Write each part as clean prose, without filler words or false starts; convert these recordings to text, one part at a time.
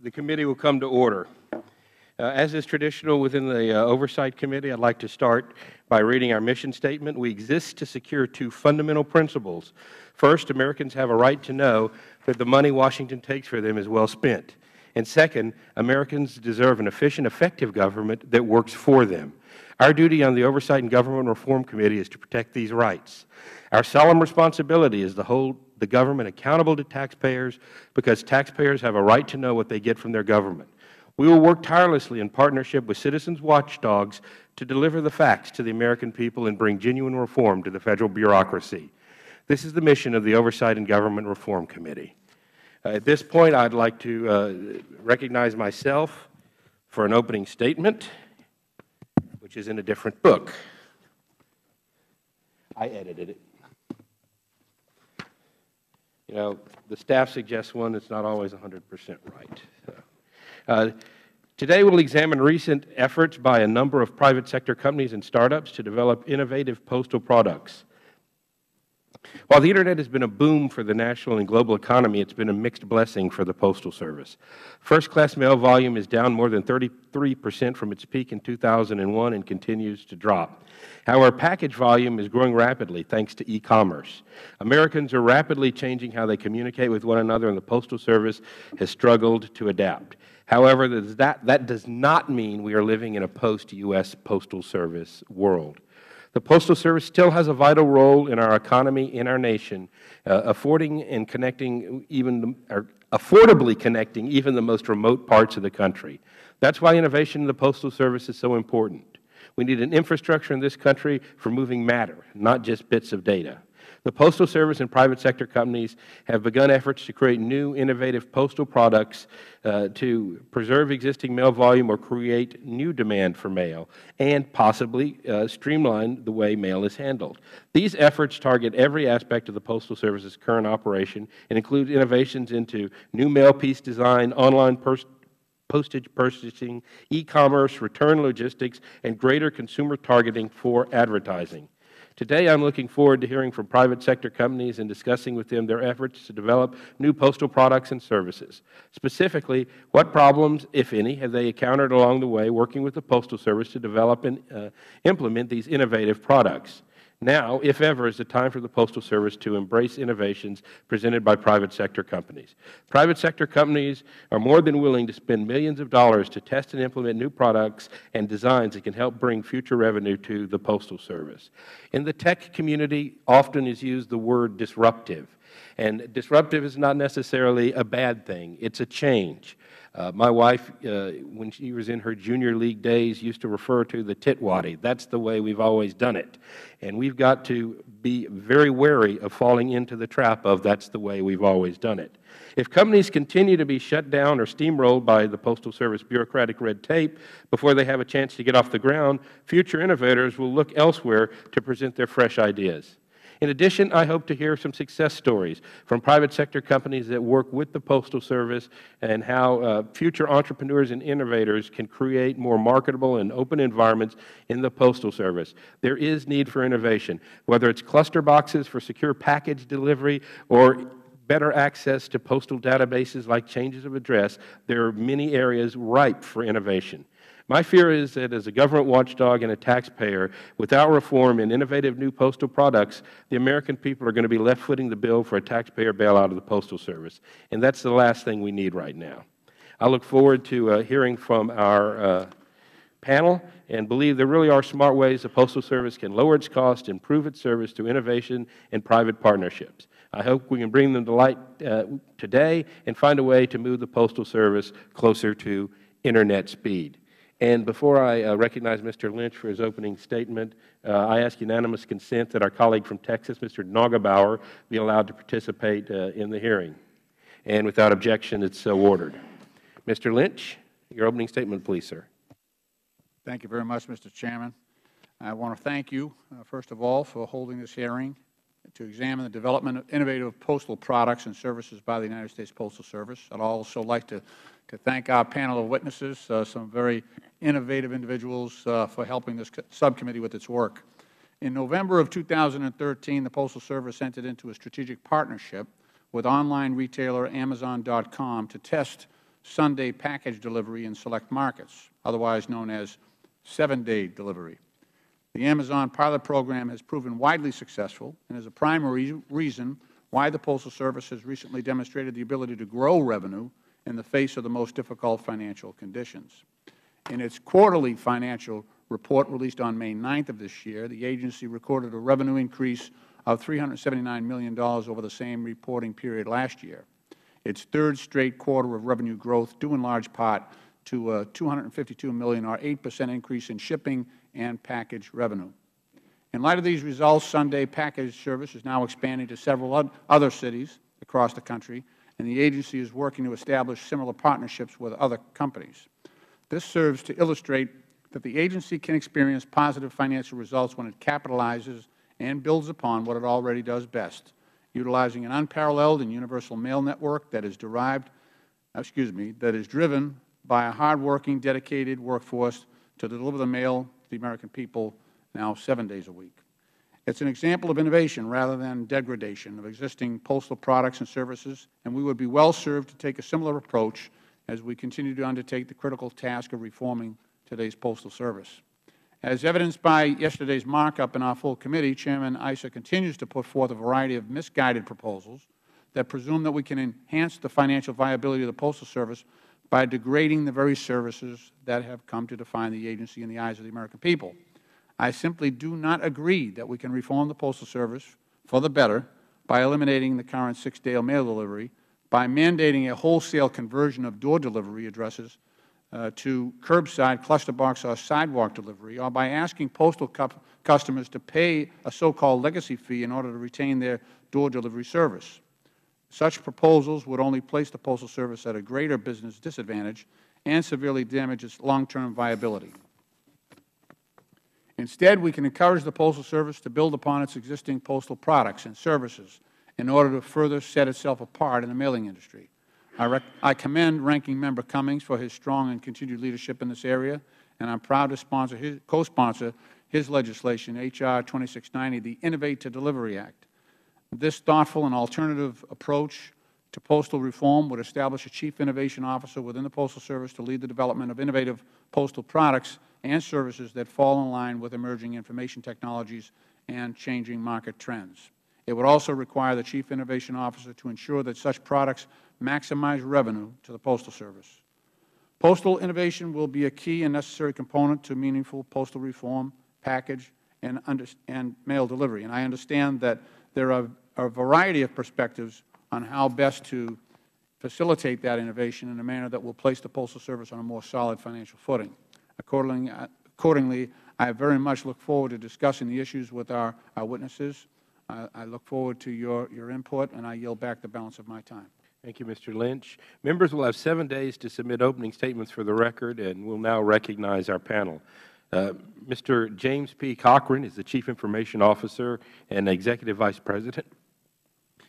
The committee will come to order. As is traditional within the Oversight Committee, I'd like to start by reading our mission statement. We exist to secure two fundamental principles. First, Americans have a right to know that the money Washington takes for them is well spent. And second, Americans deserve an efficient, effective government that works for them. Our duty on the Oversight and Government Reform Committee is to protect these rights. Our solemn responsibility is to hold the government accountable to taxpayers because taxpayers have a right to know what they get from their government. We will work tirelessly in partnership with citizens watchdogs to deliver the facts to the American people and bring genuine reform to the Federal bureaucracy. This is the mission of the Oversight and Government Reform Committee. At this point, I'd like to recognize myself for an opening statement, which is in a different book. I edited it. You know, the staff suggests one that's not always 100% right. Today we'll examine recent efforts by a number of private sector companies and startups to develop innovative postal products. While the Internet has been a boom for the national and global economy, it's been a mixed blessing for the Postal Service. First-class mail volume is down more than 33% from its peak in 2001 and continues to drop. However, package volume is growing rapidly thanks to e-commerce. Americans are rapidly changing how they communicate with one another, and the Postal Service has struggled to adapt. However, that does not mean we are living in a post-U.S. Postal Service world. The Postal Service still has a vital role in our economy, in our nation, affordably connecting even the most remote parts of the country. That's why innovation in the Postal Service is so important. We need an infrastructure in this country for moving matter, not just bits of data. The Postal Service and private sector companies have begun efforts to create new, innovative postal products to preserve existing mail volume or create new demand for mail and possibly streamline the way mail is handled. These efforts target every aspect of the Postal Service's current operation and include innovations into new mail piece design, online postage purchasing, e-commerce, return logistics, and greater consumer targeting for advertising. Today, I'm looking forward to hearing from private sector companies and discussing with them their efforts to develop new postal products and services. Specifically, what problems, if any, have they encountered along the way working with the Postal Service to develop and implement these innovative products? Now, if ever, is the time for the Postal Service to embrace innovations presented by private sector companies. Private sector companies are more than willing to spend millions of dollars to test and implement new products and designs that can help bring future revenue to the Postal Service. In the tech community, often is used the word disruptive. And disruptive is not necessarily a bad thing. It's a change. My wife, when she was in her junior league days, used to refer to the titwaddy. That's the way we've always done it. And we've got to be very wary of falling into the trap of that's the way we've always done it. If companies continue to be shut down or steamrolled by the Postal Service bureaucratic red tape before they have a chance to get off the ground, future innovators will look elsewhere to present their fresh ideas. In addition, I hope to hear some success stories from private sector companies that work with the Postal Service and how future entrepreneurs and innovators can create more marketable and open environments in the Postal Service. There is need for innovation, whether it's cluster boxes for secure package delivery or better access to postal databases like changes of address. There are many areas ripe for innovation. My fear is that as a government watchdog and a taxpayer, without reform and innovative new postal products, the American people are going to be left footing the bill for a taxpayer bailout of the Postal Service. And that's the last thing we need right now. I look forward to hearing from our panel and believe there really are smart ways the Postal Service can lower its cost, improve its service through innovation and private partnerships. I hope we can bring them to light today and find a way to move the Postal Service closer to Internet speed. And before I recognize Mr. Lynch for his opening statement, I ask unanimous consent that our colleague from Texas, Mr. Naugabauer, be allowed to participate in the hearing. And without objection, it's so ordered. Mr. Lynch, your opening statement, please, sir. Thank you very much, Mr. Chairman. I want to thank you, first of all, for holding this hearing to examine the development of innovative postal products and services by the United States Postal Service. I'd also like to thank our panel of witnesses, some very innovative individuals for helping this subcommittee with its work. In November of 2013, the Postal Service entered into a strategic partnership with online retailer Amazon.com to test Sunday package delivery in select markets, otherwise known as 7-day delivery. The Amazon pilot program has proven widely successful and is a primary reason why the Postal Service has recently demonstrated the ability to grow revenue in the face of the most difficult financial conditions. In its quarterly financial report released on May 9th of this year, the agency recorded a revenue increase of $379 million over the same reporting period last year, its third straight quarter of revenue growth, due in large part to a $252 million or 8% increase in shipping and package revenue. In light of these results, Sunday package service is now expanding to several other cities across the country, and the agency is working to establish similar partnerships with other companies. This serves to illustrate that the agency can experience positive financial results when it capitalizes and builds upon what it already does best, utilizing an unparalleled and universal mail network that is driven by a hardworking, dedicated workforce to deliver the mail to the American people now 7 days a week. It is an example of innovation rather than degradation of existing postal products and services, and we would be well served to take a similar approach as we continue to undertake the critical task of reforming today's Postal Service. As evidenced by yesterday's markup in our full committee, Chairman Issa continues to put forth a variety of misguided proposals that presume that we can enhance the financial viability of the Postal Service by degrading the very services that have come to define the agency in the eyes of the American people. I simply do not agree that we can reform the Postal Service for the better by eliminating the current 6-day mail delivery, by mandating a wholesale conversion of door delivery addresses to curbside, cluster box, or sidewalk delivery, or by asking postal customers to pay a so-called legacy fee in order to retain their door delivery service. Such proposals would only place the Postal Service at a greater business disadvantage and severely damage its long-term viability. Instead, we can encourage the Postal Service to build upon its existing postal products and services in order to further set itself apart in the mailing industry. I commend Ranking Member Cummings for his strong and continued leadership in this area, and I am proud to co-sponsor his legislation, H.R. 2690, the Innovate to Delivery Act. This thoughtful and alternative approach to postal reform would establish a Chief Innovation Officer within the Postal Service to lead the development of innovative postal products and services that fall in line with emerging information technologies and changing market trends. It would also require the Chief Innovation Officer to ensure that such products maximize revenue to the Postal Service. Postal innovation will be a key and necessary component to meaningful postal reform, package, and mail delivery. And I understand that there are a variety of perspectives on how best to facilitate that innovation in a manner that will place the Postal Service on a more solid financial footing. Accordingly, I very much look forward to discussing the issues with our witnesses. I look forward to your input, and I yield back the balance of my time. Thank you, Mr. Lynch. Members will have 7 days to submit opening statements for the record, and we'll now recognize our panel. Mr. James P. Cochran is the Chief Information Officer and Executive Vice President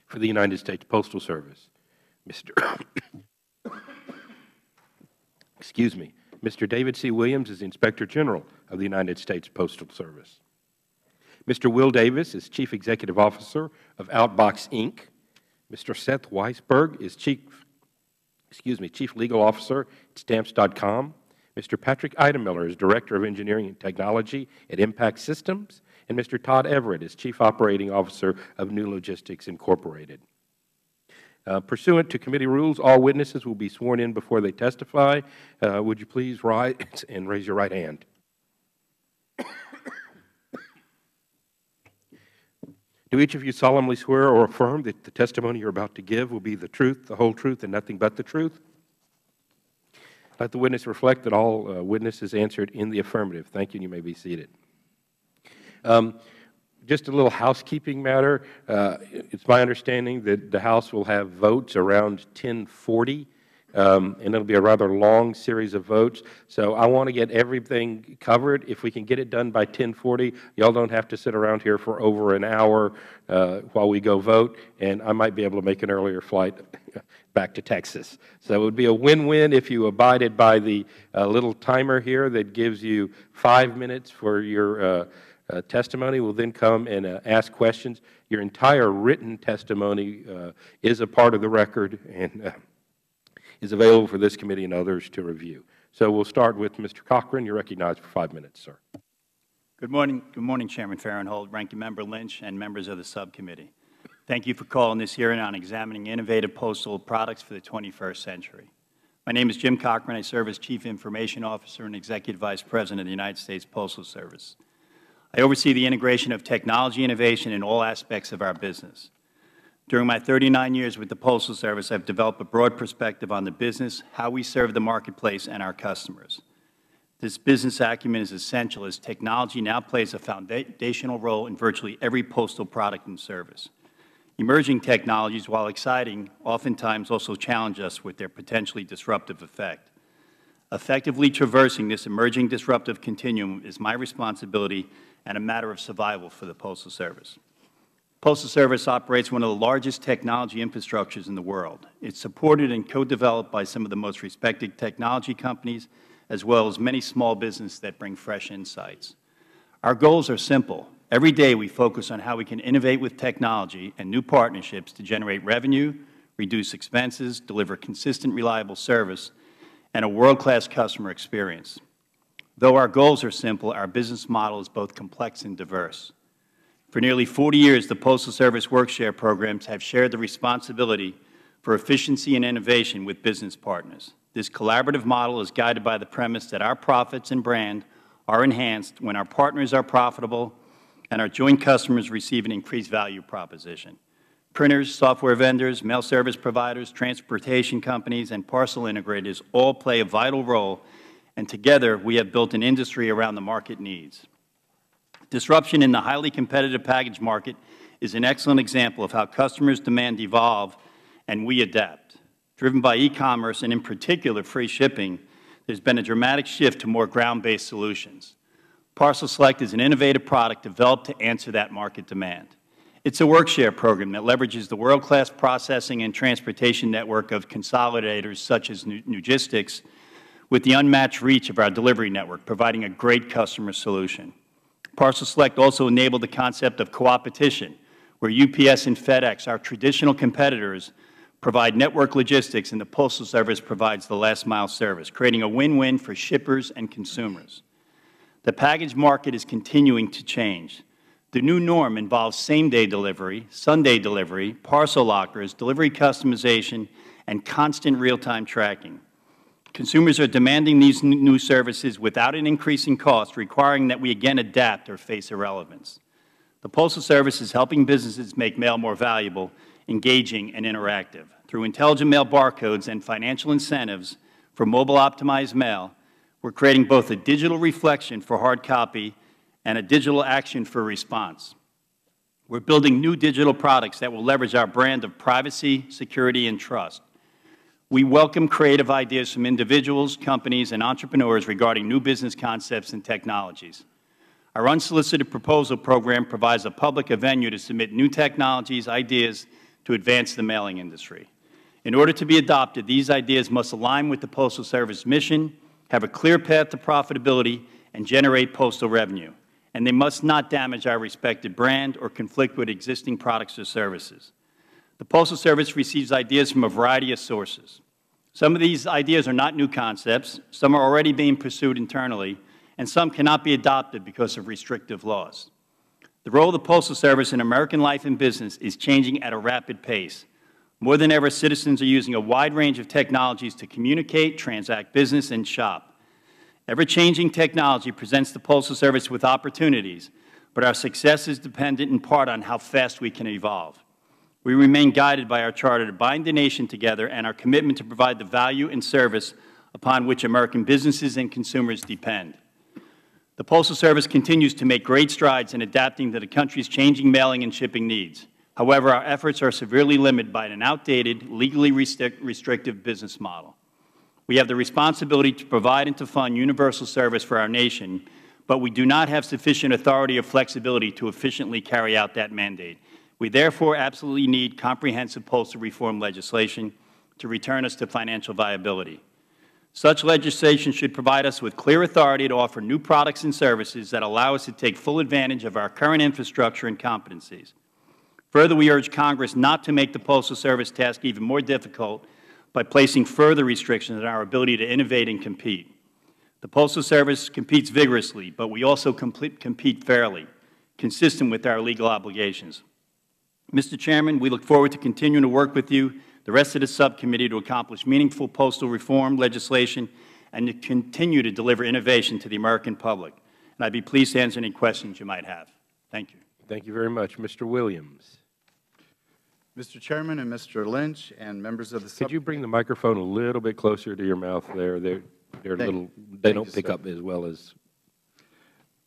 for the United States Postal Service. Mr. David C. Williams is Inspector General of the United States Postal Service. Mr. Will Davis is Chief Executive Officer of Outbox, Inc. Mr. Seth Weisberg is Chief Legal Officer at Stamps.com. Mr. Patrick Idemiller is Director of Engineering and Technology at Impact Systems. And Mr. Todd Everett is Chief Operating Officer of New Logistics, Incorporated. Pursuant to committee rules, all witnesses will be sworn in before they testify. Would you please rise and raise your right hand? Do each of you solemnly swear or affirm that the testimony you are about to give will be the truth, the whole truth, and nothing but the truth? Let the witness reflect that all witnesses answered in the affirmative. Thank you, and you may be seated. Just a little housekeeping matter. It's my understanding that the House will have votes around 10:40, and it will be a rather long series of votes. So I want to get everything covered. If we can get it done by 10:40, you all don't have to sit around here for over an hour while we go vote, and I might be able to make an earlier flight back to Texas. So it would be a win-win if you abided by the little timer here that gives you 5 minutes for your testimony. Will then come and ask questions. Your entire written testimony is a part of the record, and is available for this committee and others to review. So we'll start with Mr. Cochran. You're recognized for 5 minutes, sir. Good morning, Chairman Farenthold, Ranking Member Lynch, and members of the subcommittee. Thank you for calling this hearing on examining innovative postal products for the 21st century. My name is Jim Cochran. I serve as Chief Information Officer and Executive Vice President of the United States Postal Service. I oversee the integration of technology innovation in all aspects of our business. During my 39 years with the Postal Service, I have developed a broad perspective on the business, how we serve the marketplace, and our customers. This business acumen is essential as technology now plays a foundational role in virtually every postal product and service. Emerging technologies, while exciting, oftentimes also challenge us with their potentially disruptive effect. Effectively traversing this emerging disruptive continuum is my responsibility and a matter of survival for the Postal Service. Postal Service operates one of the largest technology infrastructures in the world. It's supported and co-developed by some of the most respected technology companies, as well as many small businesses that bring fresh insights. Our goals are simple. Every day we focus on how we can innovate with technology and new partnerships to generate revenue, reduce expenses, deliver consistent, reliable service, and a world-class customer experience. Though our goals are simple, our business model is both complex and diverse. For nearly 40 years, the Postal Service Workshare programs have shared the responsibility for efficiency and innovation with business partners. This collaborative model is guided by the premise that our profits and brand are enhanced when our partners are profitable and our joint customers receive an increased value proposition. Printers, software vendors, mail service providers, transportation companies, and parcel integrators all play a vital role, and together we have built an industry around the market needs. Disruption in the highly competitive package market is an excellent example of how customers' demand evolve and we adapt. Driven by e-commerce and in particular free shipping, there has been a dramatic shift to more ground-based solutions. Parcel Select is an innovative product developed to answer that market demand. It's a workshare program that leverages the world-class processing and transportation network of consolidators such as Nugistics with the unmatched reach of our delivery network, providing a great customer solution. Parcel Select also enabled the concept of co-opetition, where UPS and FedEx, our traditional competitors, provide network logistics and the Postal Service provides the last-mile service, creating a win-win for shippers and consumers. The package market is continuing to change. The new norm involves same-day delivery, Sunday delivery, parcel lockers, delivery customization, and constant real-time tracking. Consumers are demanding these new services without an increasing cost, requiring that we again adapt or face irrelevance. The Postal Service is helping businesses make mail more valuable, engaging, and interactive. Through intelligent mail barcodes and financial incentives for mobile-optimized mail, we're creating both a digital reflection for hard copy and a digital action for response. We're building new digital products that will leverage our brand of privacy, security, and trust. We welcome creative ideas from individuals, companies, and entrepreneurs regarding new business concepts and technologies. Our unsolicited proposal program provides a public venue to submit new technologies, ideas to advance the mailing industry. In order to be adopted, these ideas must align with the Postal Service mission, have a clear path to profitability, and generate postal revenue. And they must not damage our respected brand or conflict with existing products or services. The Postal Service receives ideas from a variety of sources. Some of these ideas are not new concepts, some are already being pursued internally, and some cannot be adopted because of restrictive laws. The role of the Postal Service in American life and business is changing at a rapid pace. More than ever, citizens are using a wide range of technologies to communicate, transact business, and shop. Ever-changing technology presents the Postal Service with opportunities, but our success is dependent in part on how fast we can evolve. We remain guided by our charter to bind the nation together and our commitment to provide the value and service upon which American businesses and consumers depend. The Postal Service continues to make great strides in adapting to the country's changing mailing and shipping needs. However, our efforts are severely limited by an outdated, legally restrictive business model. We have the responsibility to provide and to fund universal service for our nation, but we do not have sufficient authority or flexibility to efficiently carry out that mandate. We therefore absolutely need comprehensive postal reform legislation to return us to financial viability. Such legislation should provide us with clear authority to offer new products and services that allow us to take full advantage of our current infrastructure and competencies. Further, we urge Congress not to make the Postal Service task even more difficult by placing further restrictions on our ability to innovate and compete. The Postal Service competes vigorously, but we also compete fairly, consistent with our legal obligations. Mr. Chairman, we look forward to continuing to work with you, the rest of the subcommittee, to accomplish meaningful postal reform legislation and to continue to deliver innovation to the American public. And I'd be pleased to answer any questions you might have. Thank you. Thank you very much. Mr. Williams. Mr. Chairman and Mr. Lynch and members of the Could you bring the microphone a little bit closer to your mouth there? They don't pick up as well as.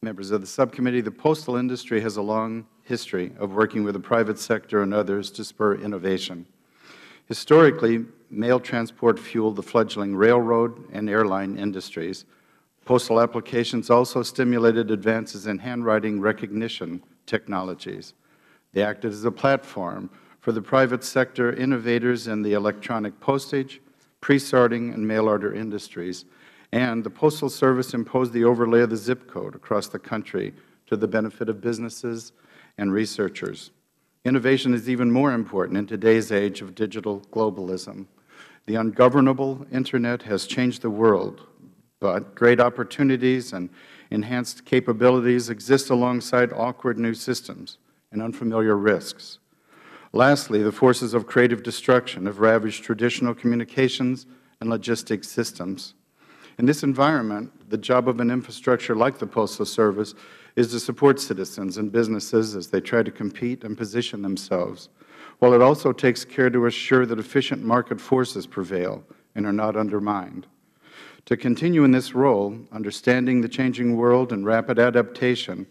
Members of the subcommittee, the postal industry has a long history of working with the private sector and others to spur innovation. Historically, mail transport fueled the fledgling railroad and airline industries. Postal applications also stimulated advances in handwriting recognition technologies. They acted as a platform for the private sector innovators in the electronic postage, pre-sorting, and mail order industries. And the Postal Service imposed the overlay of the zip code across the country to the benefit of businesses and researchers. Innovation is even more important in today's age of digital globalism. The ungovernable Internet has changed the world, but great opportunities and enhanced capabilities exist alongside awkward new systems and unfamiliar risks. Lastly, the forces of creative destruction have ravaged traditional communications and logistics systems. In this environment, the job of an infrastructure like the Postal Service is to support citizens and businesses as they try to compete and position themselves, while it also takes care to assure that efficient market forces prevail and are not undermined. To continue in this role, understanding the changing world and rapid adaptation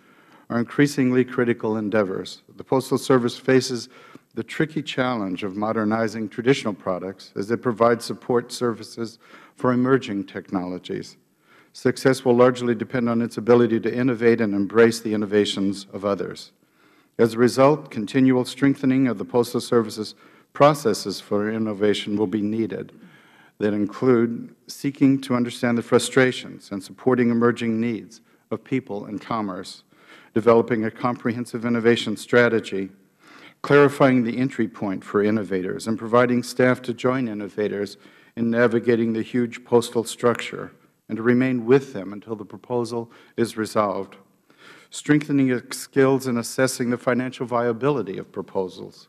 are increasingly critical endeavors. The Postal Service faces the tricky challenge of modernizing traditional products as it provides support services for emerging technologies. Success will largely depend on its ability to innovate and embrace the innovations of others. As a result, continual strengthening of the Postal Service's processes for innovation will be needed that include seeking to understand the frustrations and supporting emerging needs of people and commerce, developing a comprehensive innovation strategy, clarifying the entry point for innovators, and providing staff to join innovators in navigating the huge postal structure and to remain with them until the proposal is resolved, strengthening skills in assessing the financial viability of proposals,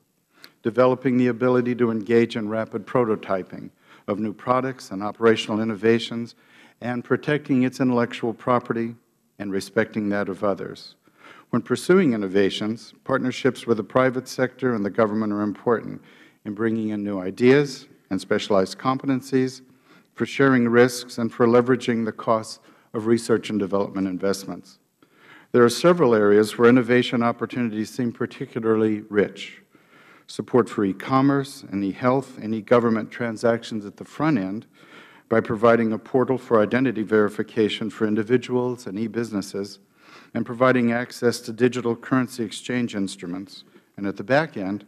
developing the ability to engage in rapid prototyping of new products and operational innovations, and protecting its intellectual property and respecting that of others. When pursuing innovations, partnerships with the private sector and the government are important in bringing in new ideas and specialized competencies, for sharing risks, and for leveraging the costs of research and development investments. There are several areas where innovation opportunities seem particularly rich. Support for e-commerce and e-health and e-government transactions at the front end by providing a portal for identity verification for individuals and e-businesses, and providing access to digital currency exchange instruments, and at the back end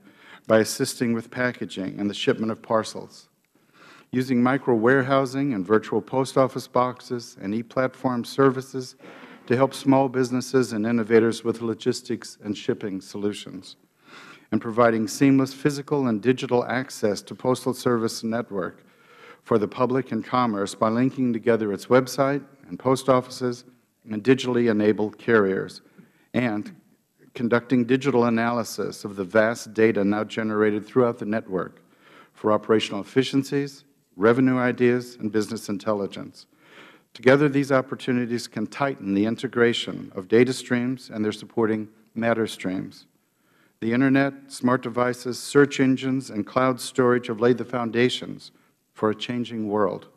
by assisting with packaging and the shipment of parcels. Using micro-warehousing and virtual post office boxes and e-platform services to help small businesses and innovators with logistics and shipping solutions, and providing seamless physical and digital access to Postal Service network for the public and commerce by linking together its website and post offices and digitally enabled carriers, and conducting digital analysis of the vast data now generated throughout the network for operational efficiencies, revenue ideas, and business intelligence. Together, these opportunities can tighten the integration of data streams and their supporting matter streams. The Internet, smart devices, search engines, and cloud storage have laid the foundations for a changing world.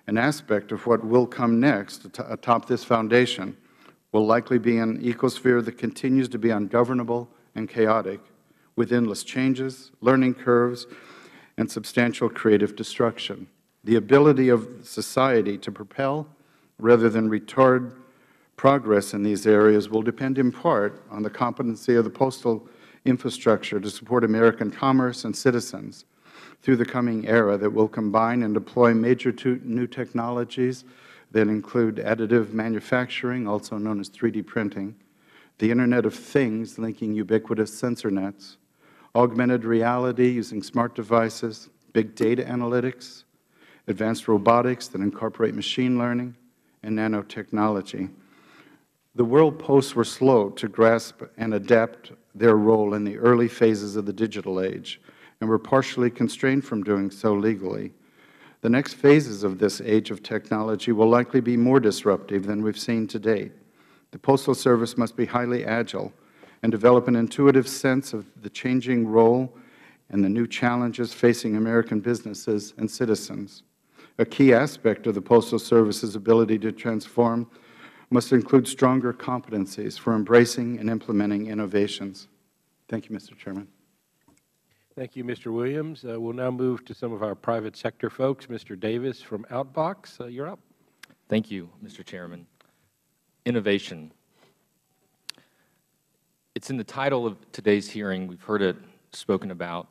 An aspect of what will come next atop this foundation will likely be an ecosphere that continues to be ungovernable and chaotic, with endless changes, learning curves, and substantial creative destruction. The ability of society to propel rather than retard progress in these areas will depend in part on the competency of the postal infrastructure to support American commerce and citizens through the coming era that will combine and deploy major new technologies that include additive manufacturing, also known as 3D printing, the Internet of Things linking ubiquitous sensor nets, augmented reality using smart devices, big data analytics, advanced robotics that incorporate machine learning, and nanotechnology. The world posts were slow to grasp and adapt their role in the early phases of the digital age, and were partially constrained from doing so legally. The next phases of this age of technology will likely be more disruptive than we've seen to date. The Postal Service must be highly agile and develop an intuitive sense of the changing role and the new challenges facing American businesses and citizens. A key aspect of the Postal Service's ability to transform must include stronger competencies for embracing and implementing innovations. Thank you, Mr. Chairman. Thank you, Mr. Williams. We'll now move to some of our private sector folks. Mr. Davis from Outbox, you're up. Thank you, Mr. Chairman. Innovation. It's in the title of today's hearing. We've heard it spoken about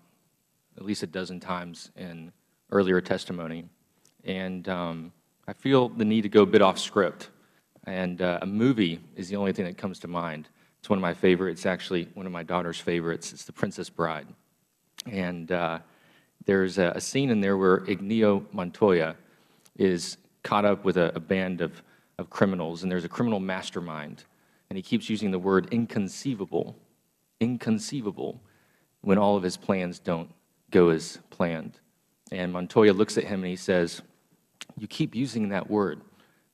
at least a dozen times in earlier testimony. And I feel the need to go a bit off script. And a movie is the only thing that comes to mind. It's one of my favorites. It's actually one of my daughter's favorites. It's The Princess Bride. And there's a scene in there where Inigo Montoya is caught up with a band of criminals, and there's a criminal mastermind. And he keeps using the word inconceivable, inconceivable, when all of his plans don't go as planned. And Montoya looks at him and he says, "You keep using that word.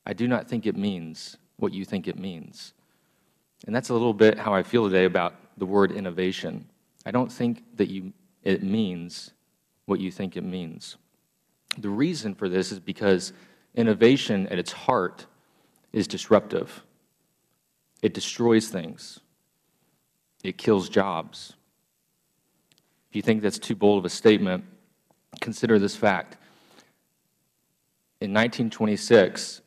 I do not think it means what you think it means." And that's a little bit how I feel today about the word innovation. I don't think that it means what you think it means. The reason for this is because innovation at its heart is disruptive. It destroys things. It kills jobs. If you think that's too bold of a statement, consider this fact. In 1926,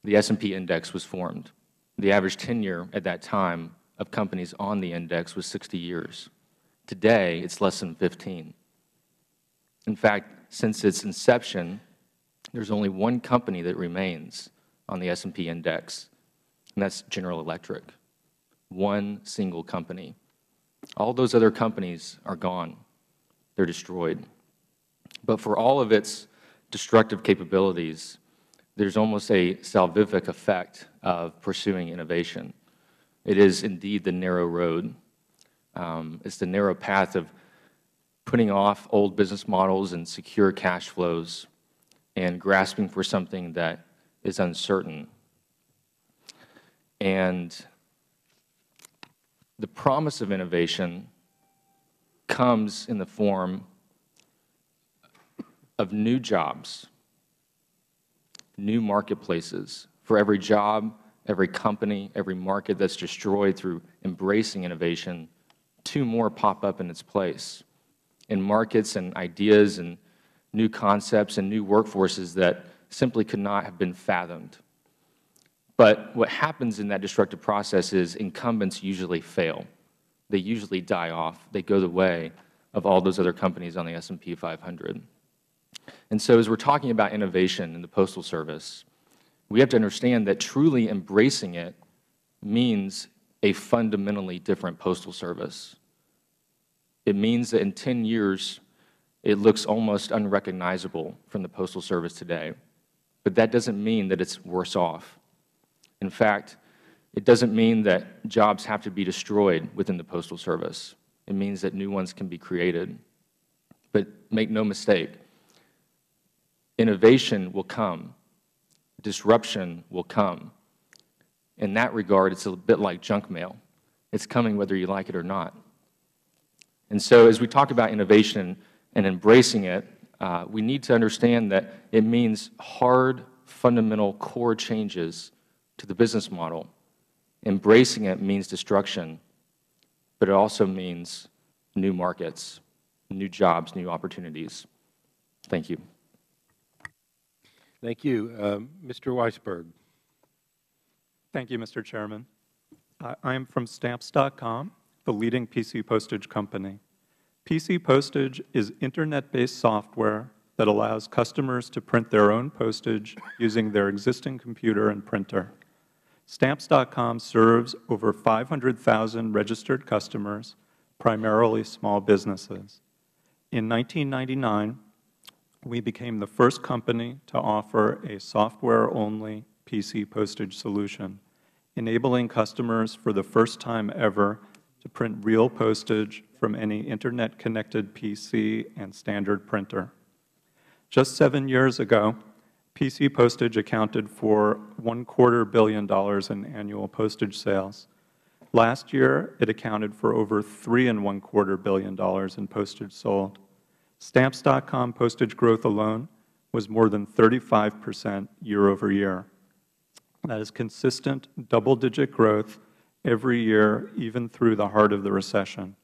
the S&P index was formed. The average tenure at that time of companies on the index was 60 years. Today, it's less than 15. In fact, since its inception, there's only one company that remains on the S&P index, and that's General Electric. One single company. All those other companies are gone. They're destroyed. But for all of its destructive capabilities, there's almost a salvific effect of pursuing innovation. It is indeed the narrow road. It's the narrow path of putting off old business models and secure cash flows and grasping for something that is uncertain. And the promise of innovation comes in the form of new jobs, new marketplaces. For every job, every company, every market that's destroyed through embracing innovation, two more pop up in its place, in markets and ideas and new concepts and new workforces that simply could not have been fathomed. But what happens in that destructive process is incumbents usually fail. They usually die off. They go the way of all those other companies on the S&P 500. And so as we're talking about innovation in the Postal Service, we have to understand that truly embracing it means a fundamentally different Postal Service. It means that in 10 years, it looks almost unrecognizable from the Postal Service today. But that doesn't mean that it's worse off. In fact, it doesn't mean that jobs have to be destroyed within the Postal Service. It means that new ones can be created. But make no mistake, innovation will come. Disruption will come. In that regard, it's a bit like junk mail. It's coming whether you like it or not. And so as we talk about innovation and embracing it, we need to understand that it means hard, fundamental, core changes to the business model. Embracing it means destruction, but it also means new markets, new jobs, new opportunities. Thank you. Thank you. Mr. Weisberg. Thank you, Mr. Chairman. I am from Stamps.com, the leading PC postage company. PC postage is Internet-based software that allows customers to print their own postage using their existing computer and printer. Stamps.com serves over 500,000 registered customers, primarily small businesses. In 1999, we became the first company to offer a software-only PC postage solution, enabling customers for the first time ever to print real postage from any Internet-connected PC and standard printer. Just 7 years ago, PC postage accounted for $250 million in annual postage sales. Last year, it accounted for over $3.25 billion in postage sold. Stamps.com postage growth alone was more than 35% year-over-year. That is consistent double-digit growth every year, even through the heart of the recession.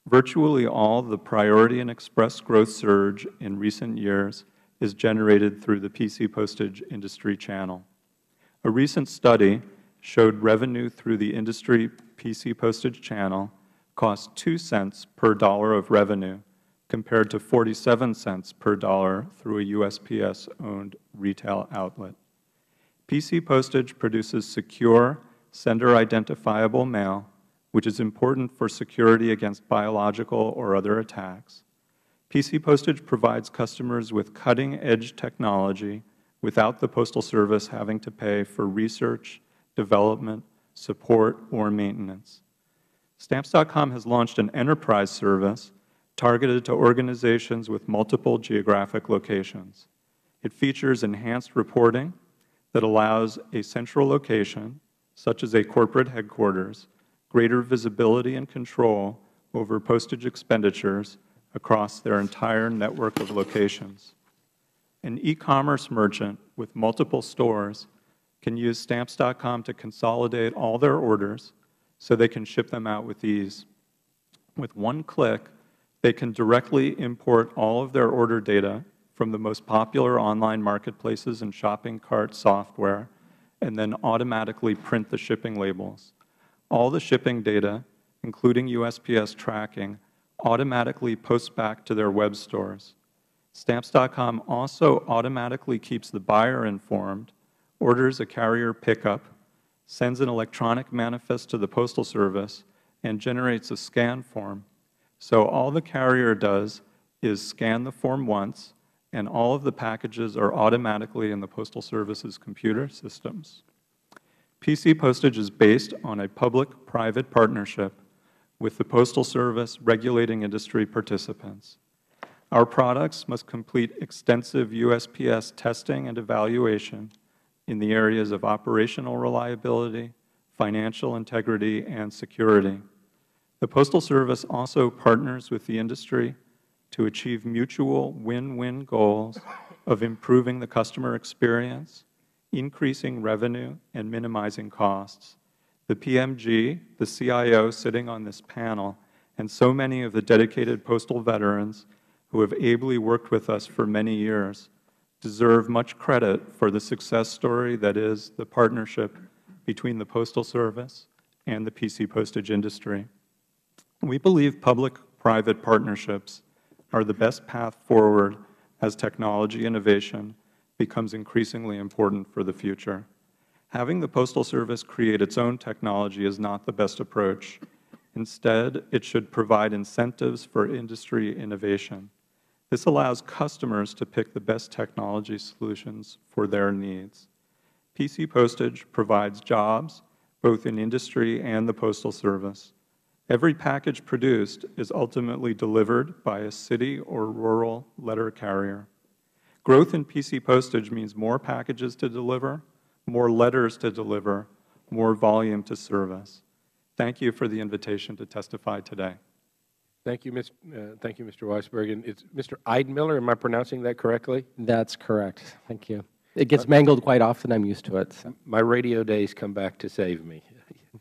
Virtually all the Priority and Express growth surge in recent years is generated through the PC postage industry channel. A recent study showed revenue through the industry PC postage channel cost 2 cents per dollar of revenue, compared to 47 cents per dollar through a USPS-owned retail outlet. PC postage produces secure, sender-identifiable mail, which is important for security against biological or other attacks. PC postage provides customers with cutting-edge technology without the Postal Service having to pay for research, development, support, or maintenance. Stamps.com has launched an enterprise service targeted to organizations with multiple geographic locations. It features enhanced reporting that allows a central location, such as a corporate headquarters, greater visibility and control over postage expenditures across their entire network of locations. An e-commerce merchant with multiple stores can use Stamps.com to consolidate all their orders so they can ship them out with ease. With one click, they can directly import all of their order data from the most popular online marketplaces and shopping cart software, and then automatically print the shipping labels. All the shipping data, including USPS tracking, automatically posts back to their web stores. Stamps.com also automatically keeps the buyer informed, orders a carrier pickup, sends an electronic manifest to the Postal Service, and generates a scan form. So all the carrier does is scan the form once, and all of the packages are automatically in the Postal Service's computer systems. PC postage is based on a public-private partnership with the Postal Service regulating industry participants. Our products must complete extensive USPS testing and evaluation in the areas of operational reliability, financial integrity, and security. The Postal Service also partners with the industry to achieve mutual win-win goals of improving the customer experience, increasing revenue, and minimizing costs. The PMG, the CIO sitting on this panel, and so many of the dedicated postal veterans who have ably worked with us for many years deserve much credit for the success story that is the partnership between the Postal Service and the PC postage industry. We believe public-private partnerships are the best path forward as technology innovation becomes increasingly important for the future. Having the Postal Service create its own technology is not the best approach. Instead, it should provide incentives for industry innovation. This allows customers to pick the best technology solutions for their needs. PC postage provides jobs both in industry and the Postal Service. Every package produced is ultimately delivered by a city or rural letter carrier. Growth in PC postage means more packages to deliver, more letters to deliver, more volume to service. Thank you for the invitation to testify today. Thank you, Mr. Weisberg. And it's Mr. Eidmiller, am I pronouncing that correctly? That's correct. Thank you. It gets mangled quite often. I'm used to it. So. My radio days come back to save me.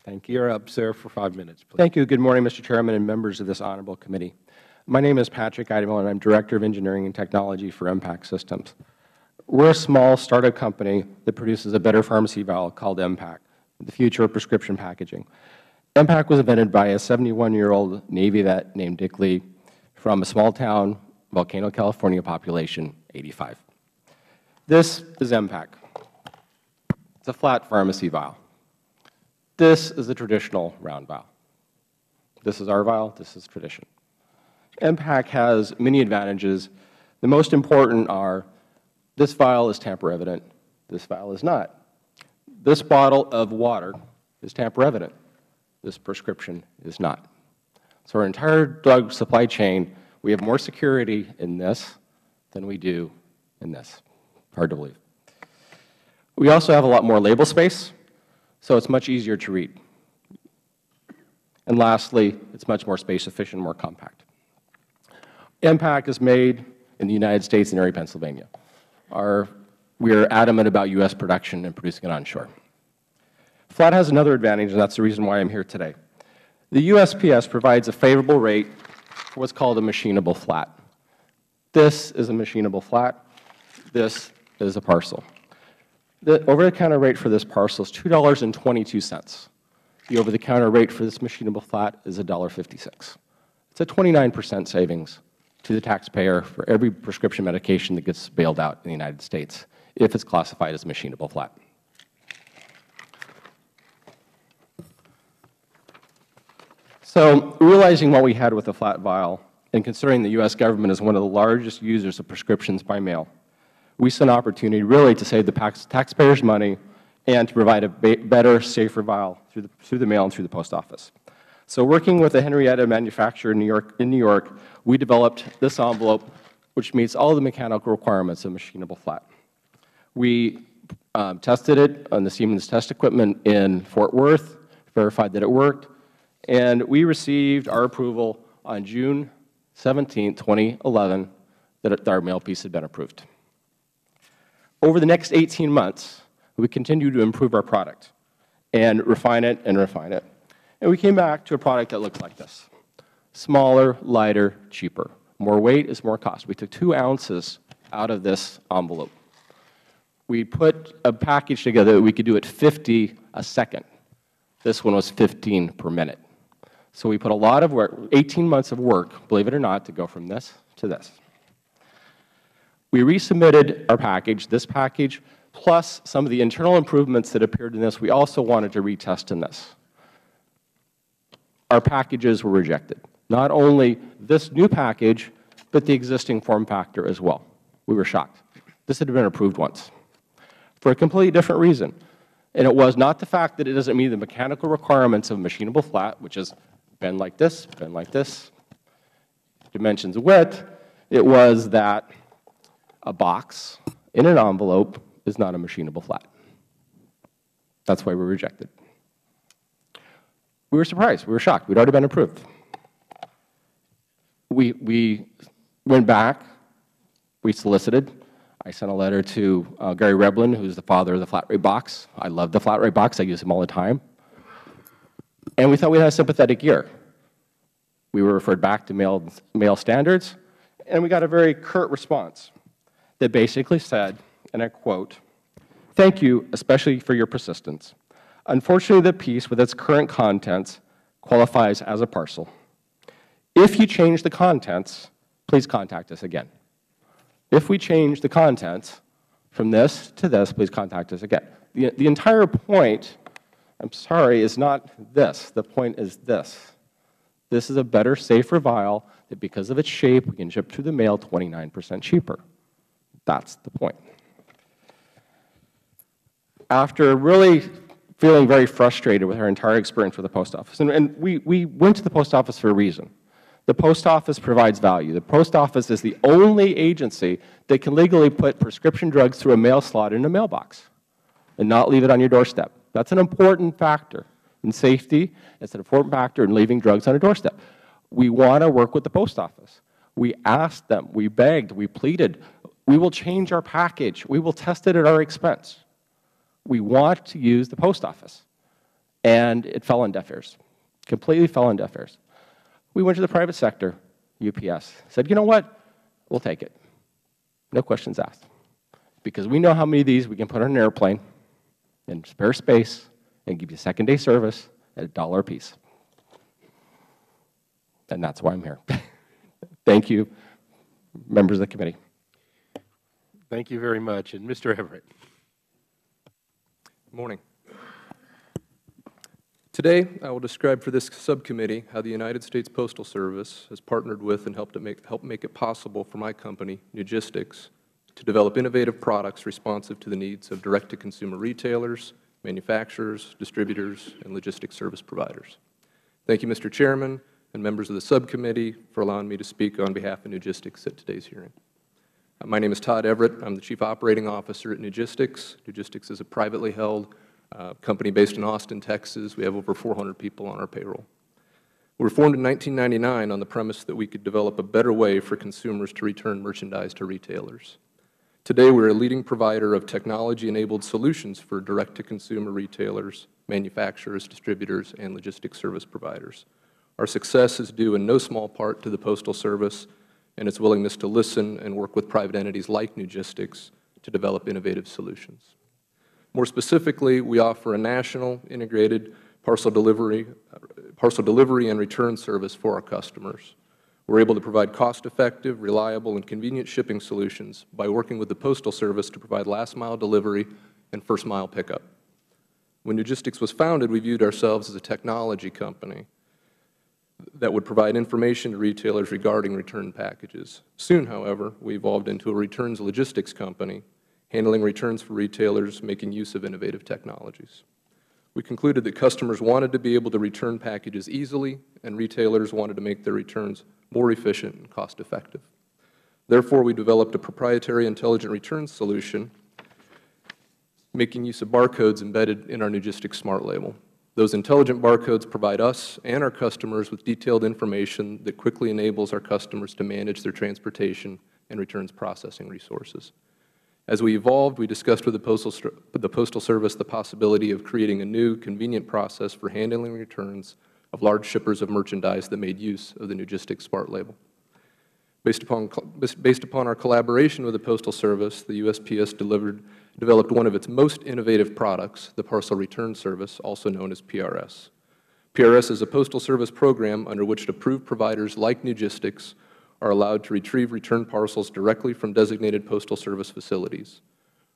Thank you. You're up, sir, for 5 minutes, please. Thank you. Good morning, Mr. Chairman and members of this honorable committee. My name is Patrick Eidmiller, and I'm Director of Engineering and Technology for Impact Systems. We're a small startup company that produces a better pharmacy valve called MPAC, the future of prescription packaging. MPAC was invented by a 71-year-old Navy vet named Dick Lee from a small town, Volcano, California, population 85. This is MPAC. It's a flat pharmacy vial. This is the traditional round vial. This is our vial. This is tradition. MPAC has many advantages. The The most important are, this vial is tamper evident, this vial is not. This bottle of water is tamper evident, this prescription is not. So our entire drug supply chain, we have more security in this than we do in this. Hard to believe. We also have a lot more label space, so it's much easier to read. And lastly, it's much more space efficient, more compact. MPAC is made in the United States in Erie, Pennsylvania. We are adamant about U.S. production and producing it onshore. Flat has another advantage, and that's the reason why I'm here today. The USPS provides a favorable rate for what's called a machinable flat. This is a machinable flat. This is a parcel. The over-the-counter rate for this parcel is $2.22. The over-the-counter rate for this machinable flat is $1.56. It's a 29% savings to the taxpayer for every prescription medication that gets bailed out in the United States if it's classified as a machinable flat. So realizing what we had with the flat vial and considering the U.S. government is one of the largest users of prescriptions by mail, we saw an opportunity really to save the taxpayers' money and to provide a better, safer vial through the mail and through the post office. So working with a Henrietta manufacturer in New York, we developed this envelope, which meets all the mechanical requirements of machinable flat. We tested it on the Siemens test equipment in Fort Worth, verified that it worked, and we received our approval on June 17, 2011, that our mail piece had been approved. Over the next 18 months, we continued to improve our product and refine it and refine it. And we came back to a product that looked like this: smaller, lighter, cheaper. More weight is more cost. We took 2 ounces out of this envelope. We put a package together that we could do at 50 a second. This one was 15 per minute. So we put a lot of work, 18 months of work, believe it or not, to go from this to this. We resubmitted our package, this package, plus some of the internal improvements that appeared in this, we also wanted to retest in this. Our packages were rejected. Not only this new package, but the existing form factor as well. We were shocked. This had been approved once for a completely different reason. And it was not the fact that it doesn't meet the mechanical requirements of a machinable flat, which is bend like this, dimensions of width. It was that a box in an envelope is not a machinable flat. That's why we were rejected. We were surprised. We were shocked. We'd already been approved. We went back. We solicited. I sent a letter to Gary Reblin, who's the father of the flat rate box. I love the flat rate box. I use them all the time. And we thought we had a sympathetic ear. We were referred back to mail standards, and we got a very curt response that basically said, and I quote, "Thank you especially for your persistence. Unfortunately, the piece with its current contents qualifies as a parcel. If you change the contents, please contact us again." If we change the contents from this to this, please contact us again. The entire point, I'm sorry, is not this. The point is this. This is a better, safer vial that because of its shape, we can ship through the mail 29% cheaper. That's the point. After really feeling very frustrated with our entire experience with the post office, and we went to the post office for a reason. The post office provides value. The post office is the only agency that can legally put prescription drugs through a mail slot in a mailbox and not leave it on your doorstep. That's an important factor in safety. It's an important factor in leaving drugs on a doorstep. We want to work with the post office. We asked them. We begged. We pleaded. We will change our package. We will test it at our expense. We want to use the post office. And it fell on deaf ears, completely fell on deaf ears. We went to the private sector, UPS, said, you know what, we'll take it. No questions asked. Because we know how many of these we can put on an airplane in spare space and give you second-day service at $1 a piece. And that's why I'm here. Thank you, members of the committee. Thank you very much. And Mr. Everett. Good morning. Today, I will describe for this subcommittee how the United States Postal Service has partnered with and helped make it possible for my company, Nugistics, to develop innovative products responsive to the needs of direct-to-consumer retailers, manufacturers, distributors, and logistics service providers. Thank you, Mr. Chairman, and members of the subcommittee for allowing me to speak on behalf of Nugistics at today's hearing. My name is Todd Everett. I'm the Chief Operating Officer at Nugistics. Nugistics is a privately held company based in Austin, Texas. We have over 400 people on our payroll. We were formed in 1999 on the premise that we could develop a better way for consumers to return merchandise to retailers. Today, we're a leading provider of technology-enabled solutions for direct-to-consumer retailers, manufacturers, distributors, and logistics service providers. Our success is due in no small part to the Postal Service and its willingness to listen and work with private entities like Nugistics to develop innovative solutions. More specifically, we offer a national integrated parcel delivery and return service for our customers. We're able to provide cost-effective, reliable, and convenient shipping solutions by working with the Postal Service to provide last-mile delivery and first-mile pickup. When Nugistics was founded, we viewed ourselves as a technology company that would provide information to retailers regarding return packages. Soon, however, we evolved into a returns logistics company, handling returns for retailers, making use of innovative technologies. We concluded that customers wanted to be able to return packages easily, and retailers wanted to make their returns more efficient and cost-effective. Therefore, we developed a proprietary intelligent returns solution, making use of barcodes embedded in our Nugistics Smart Label. Those intelligent barcodes provide us and our customers with detailed information that quickly enables our customers to manage their transportation and returns processing resources. As we evolved, we discussed with the Postal Service the possibility of creating a new, convenient process for handling returns of large shippers of merchandise that made use of the Nugistics Smart Label. Based upon our collaboration with the Postal Service, the USPS developed one of its most innovative products, the Parcel Return Service, also known as PRS. PRS is a Postal Service program under which approved providers like Nugistics are allowed to retrieve return parcels directly from designated Postal Service facilities.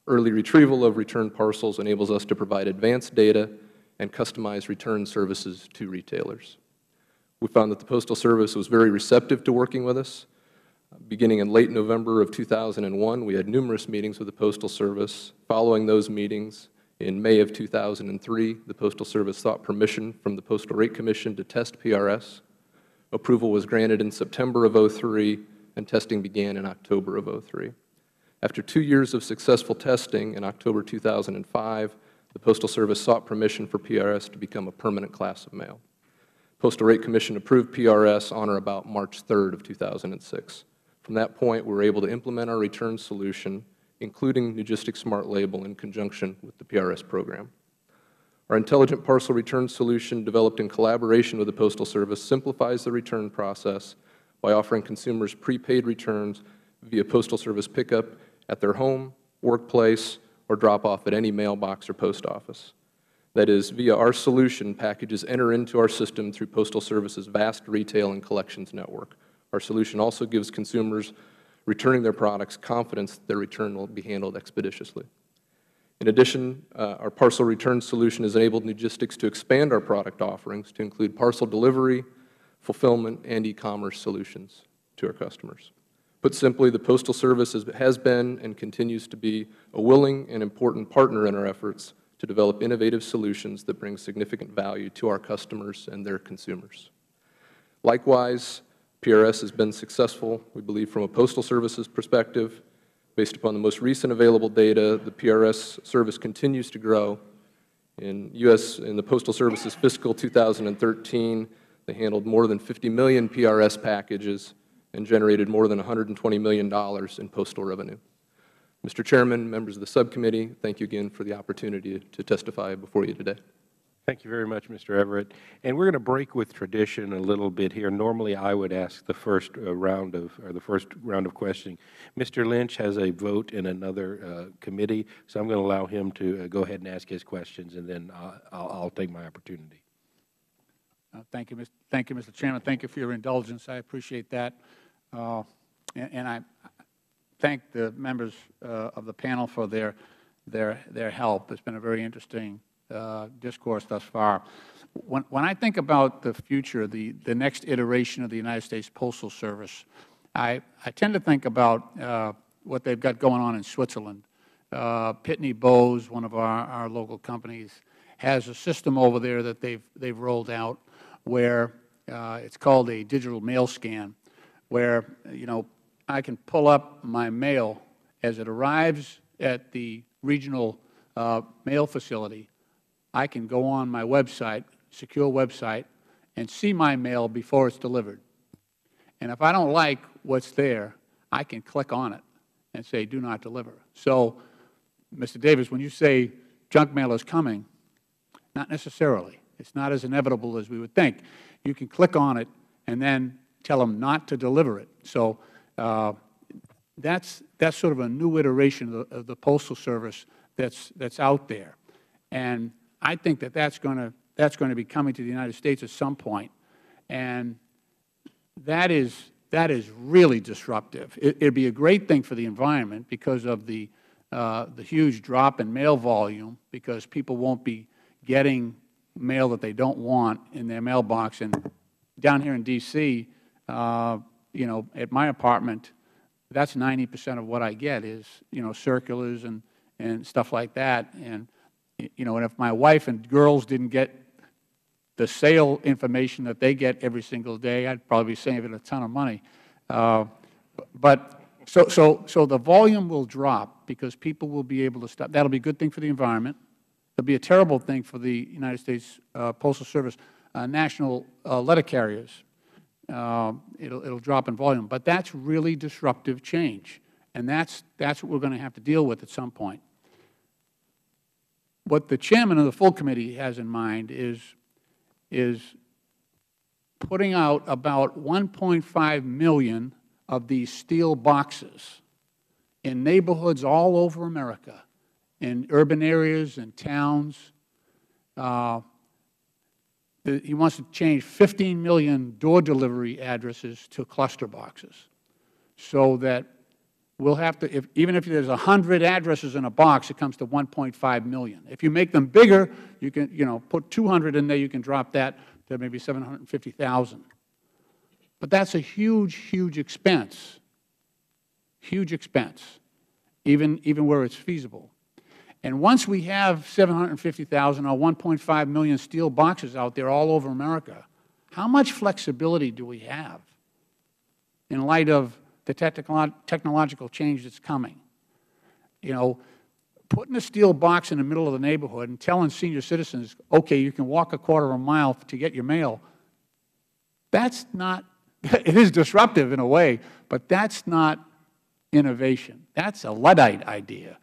Early retrieval of return parcels enables us to provide advanced data and customized return services to retailers. We found that the Postal Service was very receptive to working with us. Beginning in late November of 2001, we had numerous meetings with the Postal Service. Following those meetings, in May of 2003, the Postal Service sought permission from the Postal Rate Commission to test PRS. Approval was granted in September of 2003, and testing began in October of 2003. After 2 years of successful testing, in October 2005, the Postal Service sought permission for PRS to become a permanent class of mail. Postal Rate Commission approved PRS on or about March 3rd of 2006. From that point, we were able to implement our return solution, including Nugistics Smart Label, in conjunction with the PRS program. Our intelligent parcel return solution, developed in collaboration with the Postal Service, simplifies the return process by offering consumers prepaid returns via Postal Service pickup at their home, workplace, or drop-off at any mailbox or post office. That is, via our solution, packages enter into our system through Postal Service's vast retail and collections network. Our solution also gives consumers returning their products confidence that their return will be handled expeditiously. In addition, our parcel return solution has enabled Nugistics to expand our product offerings to include parcel delivery, fulfillment, and e-commerce solutions to our customers. Put simply, the Postal Service has been and continues to be a willing and important partner in our efforts to develop innovative solutions that bring significant value to our customers and their consumers. Likewise, PRS has been successful, we believe, from a Postal Service's perspective. Based upon the most recent available data, the PRS service continues to grow. In the Postal Service's fiscal 2013, they handled more than 50 million PRS packages and generated more than $120 million in postal revenue. Mr. Chairman, members of the subcommittee, thank you again for the opportunity to testify before you today. Thank you very much, Mr. Everett. And we're going to break with tradition a little bit here. Normally, I would ask the first round of questioning. Mr. Lynch has a vote in another committee, so I'm going to allow him to go ahead and ask his questions, and then I'll take my opportunity. Thank you, Mr. Chairman. Thank you for your indulgence. I appreciate that, and I thank the members of the panel for their help. It's been a very interesting discourse thus far. When I think about the future, the next iteration of the United States Postal Service, I tend to think about what they've got going on in Switzerland. Pitney Bowes, one of our local companies, has a system over there that they've rolled out where it's called a digital mail scan, where I can pull up my mail as it arrives at the regional mail facility. I can go on my website, secure website, and see my mail before it's delivered. And if I don't like what's there, I can click on it and say, do not deliver. So, Mr. Davis, when you say junk mail is coming, not necessarily. It's not as inevitable as we would think. You can click on it and then tell them not to deliver it. So that's sort of a new iteration of the Postal Service that's out there. And I think that's going to be coming to the United States at some point. And that is really disruptive. It'd be a great thing for the environment because of the huge drop in mail volume, because people won't be getting mail that they don't want in their mailbox. And down here in D.C., at my apartment, that's 90% of what I get is, circulars and stuff like that. And, and if my wife and girls didn't get the sale information that they get every single day, I'd probably be saving a ton of money. But so the volume will drop because people will be able to stop. That'll be a good thing for the environment. It'll be a terrible thing for the United States Postal Service national letter carriers. It'll drop in volume. But that's really disruptive change, and that's what we're going to have to deal with at some point. What the chairman of the full committee has in mind is putting out about 1.5 million of these steel boxes in neighborhoods all over America, in urban areas and towns. He wants to change 15 million door delivery addresses to cluster boxes, so that we'll have to, even if there's 100 addresses in a box, it comes to 1.5 million. If you make them bigger, you can put 200 in there, you can drop that to maybe 750,000. But that's a huge, huge expense, even where it's feasible. And once we have 750,000 or 1.5 million steel boxes out there all over America, how much flexibility do we have in light of the technological change that's coming? Putting a steel box in the middle of the neighborhood and telling senior citizens, okay, you can walk a quarter of a mile to get your mail, that's not, it is disruptive in a way, but that's not innovation. That's a Luddite idea.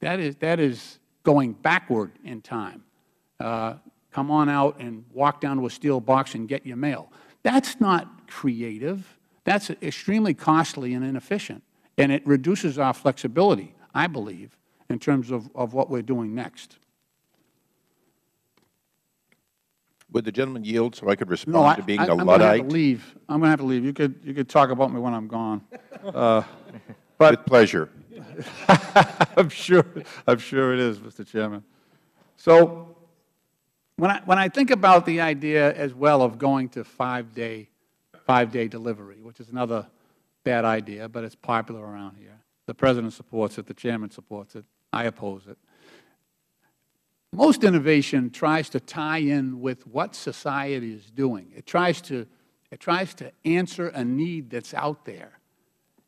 That is going backward in time. Come on out and walk down to a steel box and get your mail. That's not creative. That's extremely costly and inefficient, and it reduces our flexibility, I believe, in terms of what we're doing next. Would the gentleman yield so I could respond to being a Luddite? I'm going to have to leave. I'm going to have to leave. You could talk about me when I'm gone. With pleasure. I'm sure it is, Mr. Chairman. So when I think about the idea as well of going to five-day delivery, which is another bad idea, but it's popular around here. The President supports it. The Chairman supports it. I oppose it. Most innovation tries to tie in with what society is doing. It tries to answer a need that's out there.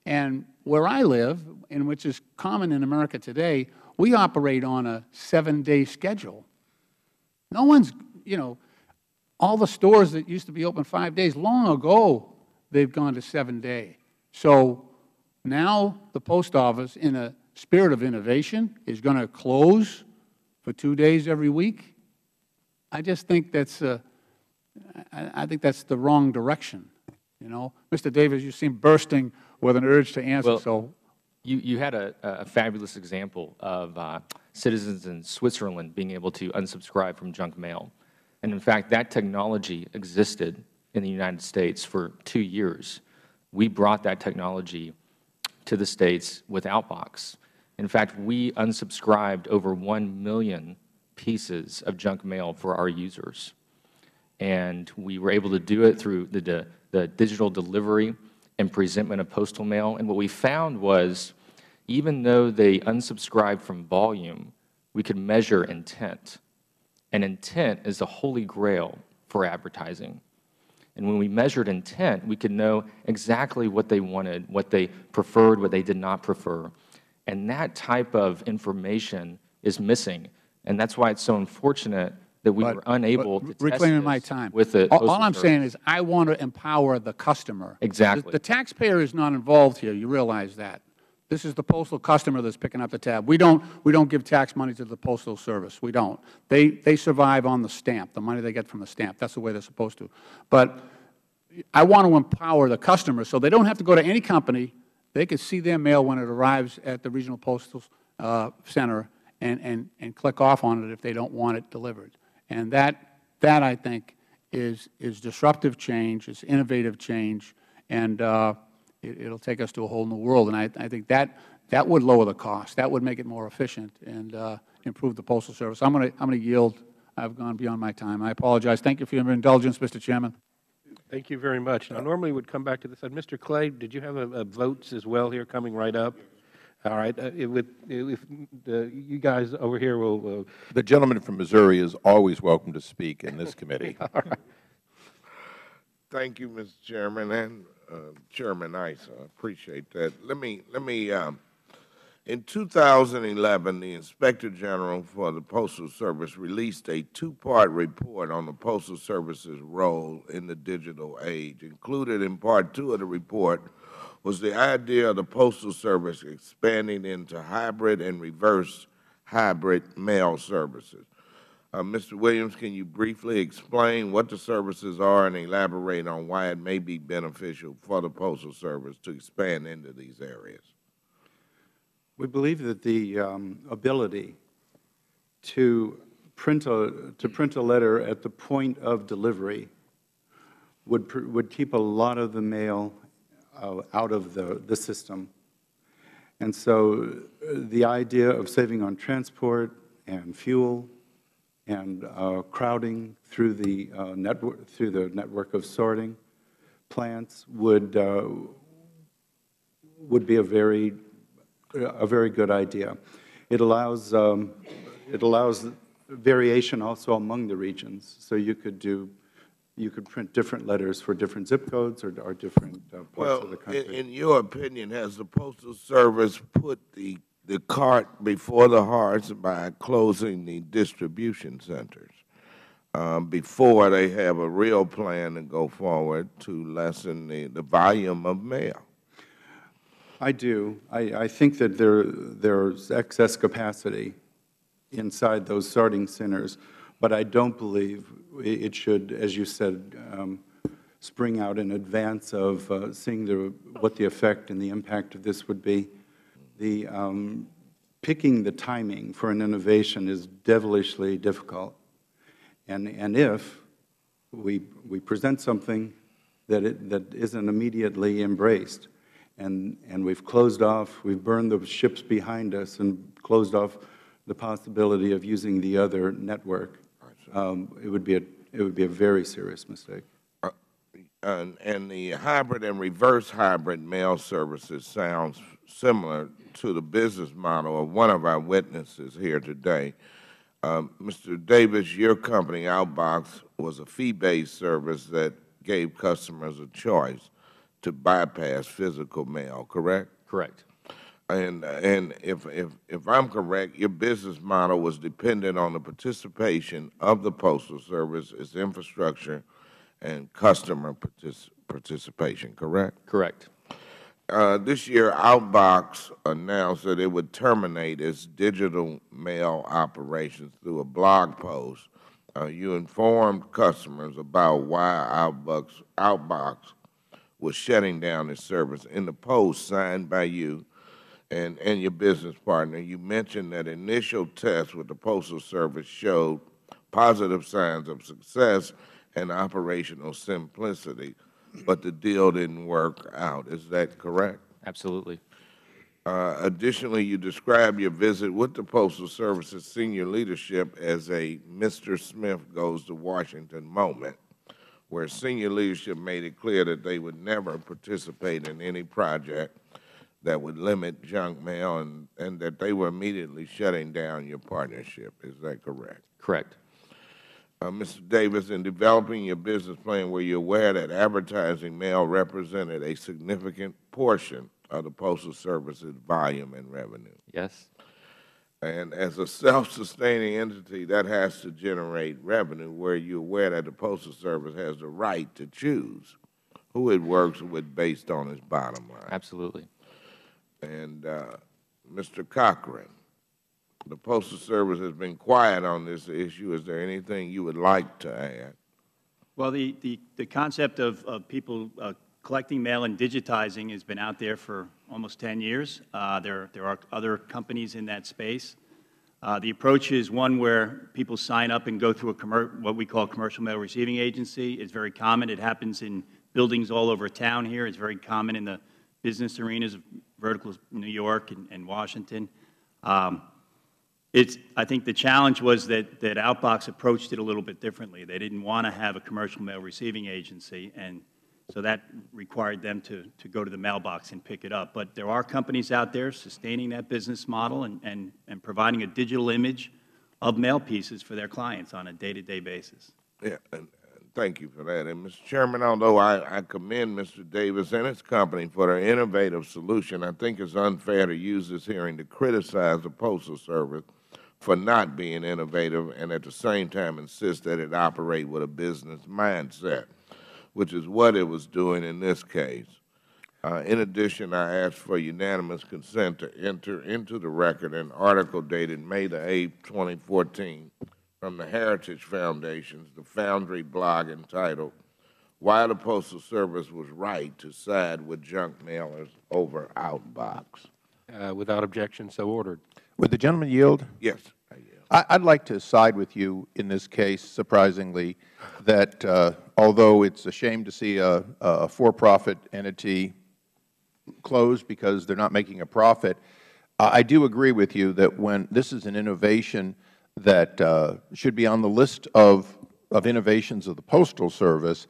And where I live, and which is common in America today, we operate on a 7-day schedule. No one's, all the stores that used to be open 5 days, long ago, they've gone to 7-day. So now the Post Office, in a spirit of innovation, is going to close for 2 days every week. I just think that's I think that's the wrong direction. Mr. Davis, you seem bursting with an urge to answer. Well, so you had a fabulous example of citizens in Switzerland being able to unsubscribe from junk mail. And in fact, that technology existed in the United States for 2 years. We brought that technology to the States with Outbox. In fact, we unsubscribed over 1 million pieces of junk mail for our users. and we were able to do it through the digital delivery and presentment of postal mail. And what we found was, even though they unsubscribed from volume, we could measure intent. And intent is the holy grail for advertising. And when we measured intent, we could know exactly what they wanted, what they preferred, what they did not prefer. And that type of information is missing. And that's why it's so unfortunate that we were unable to test reclaiming my this time. with the All I'm saying is I want to empower the customer. Exactly. The taxpayer is not involved here. You realize that. This is the postal customer that's picking up the tab. We don't give tax money to the Postal Service. We don't. They survive on the stamp, the money they get from the stamp. That's the way they're supposed to. But I want to empower the customer so they don't have to go to any company. They can see their mail when it arrives at the regional postal center and click off on it if they don't want it delivered. And that I think is disruptive change, it's innovative change, and it'll take us to a whole new world. And I think that would lower the cost. That would make it more efficient and improve the Postal Service. I'm going to yield. I've gone beyond my time. I apologize. Thank you for your indulgence, Mr. Chairman. Thank you very much. Now, normally we'd come back to this side. Mr. Clay, did you have votes as well here coming right up? All right. If you guys over here will. The gentleman from Missouri is always welcome to speak in this committee. All right. Thank you, Mr. Chairman, and Chairman Issa. I appreciate that. Let me. In 2011, the Inspector General for the Postal Service released a two-part report on the Postal Service's role in the digital age. Included in Part 2 of the report was the idea of the Postal Service expanding into hybrid and reverse hybrid mail services. Mr. Williams, can you briefly explain what the services are and elaborate on why it may be beneficial for the Postal Service to expand into these areas? We believe that the ability to print a letter at the point of delivery would keep a lot of the mail out of the system. And so the idea of saving on transport and fuel and crowding through the network of sorting plants would be a very good idea. It allows variation also among the regions. So you could print different letters for different zip codes or different parts of the country. In your opinion, has the Postal Service put the cart before the horse by closing the distribution centers before they have a real plan to go forward to lessen the volume of mail? I do. I think that there's excess capacity inside those sorting centers, but I don't believe it should, as you said, spring out in advance of seeing what the effect and the impact of this would be. Picking the timing for an innovation is devilishly difficult, and if we present something that isn't immediately embraced, and we've closed off, we've burned the ships behind us and closed off the possibility of using the other network, it would be a very serious mistake. And the hybrid and reverse hybrid mail services sounds similar to the business model of one of our witnesses here today. Mr. Davis, your company, Outbox, was a fee-based service that gave customers a choice to bypass physical mail, correct? Correct. And if I'm correct, your business model was dependent on the participation of the Postal Service, its infrastructure, and customer participation, correct? Correct. This year, Outbox announced that it would terminate its digital mail operations through a blog post. You informed customers about why Outbox was shutting down its service. In the post signed by you and your business partner, you mentioned that initial tests with the Postal Service showed positive signs of success and operational simplicity, but the deal didn't work out. Is that correct? Absolutely. Additionally, you described your visit with the Postal Service's senior leadership as a Mr. Smith goes to Washington moment. where senior leadership made it clear that they would never participate in any project that would limit junk mail, and that they were immediately shutting down your partnership. Is that correct? Correct. Mr. Davis, in developing your business plan, were you aware that advertising mail represented a significant portion of the Postal Service's volume and revenue? Yes. And as a self-sustaining entity, that has to generate revenue. Were you aware that the Postal Service has the right to choose who it works with based on its bottom line? Absolutely. And Mr. Cochran, the Postal Service has been quiet on this issue. Is there anything you would like to add? Well, the concept of people collecting mail and digitizing has been out there for almost 10 years. There are other companies in that space. The approach is one where people sign up and go through what we call a commercial mail receiving agency. It's very common. It happens in buildings all over town here. It's very common in the business arenas of verticals in New York and Washington. I think the challenge was that Outbox approached it a little bit differently. They didn't want to have a commercial mail receiving agency, and so that required them to go to the mailbox and pick it up. But there are companies out there sustaining that business model and providing a digital image of mail pieces for their clients on a day-to-day basis. Yeah, and thank you for that. And, Mr. Chairman, although I commend Mr. Davis and his company for their innovative solution, I think it's unfair to use this hearing to criticize the Postal Service for not being innovative and at the same time insist that it operate with a business mindset, which is what it was doing in this case. In addition, I asked for unanimous consent to enter into the record an article dated May the 8th, 2014, from the Heritage Foundation's The Foundry blog entitled, "Why the Postal Service Was Right to Side with Junk Mailers Over Outbox." Without objection, so ordered. Would the gentleman yield? Yes, I yield. I'd like to side with you in this case, surprisingly, that although it's a shame to see a for-profit entity close because they're not making a profit, I do agree with you that when this is an innovation that should be on the list of innovations of the Postal Service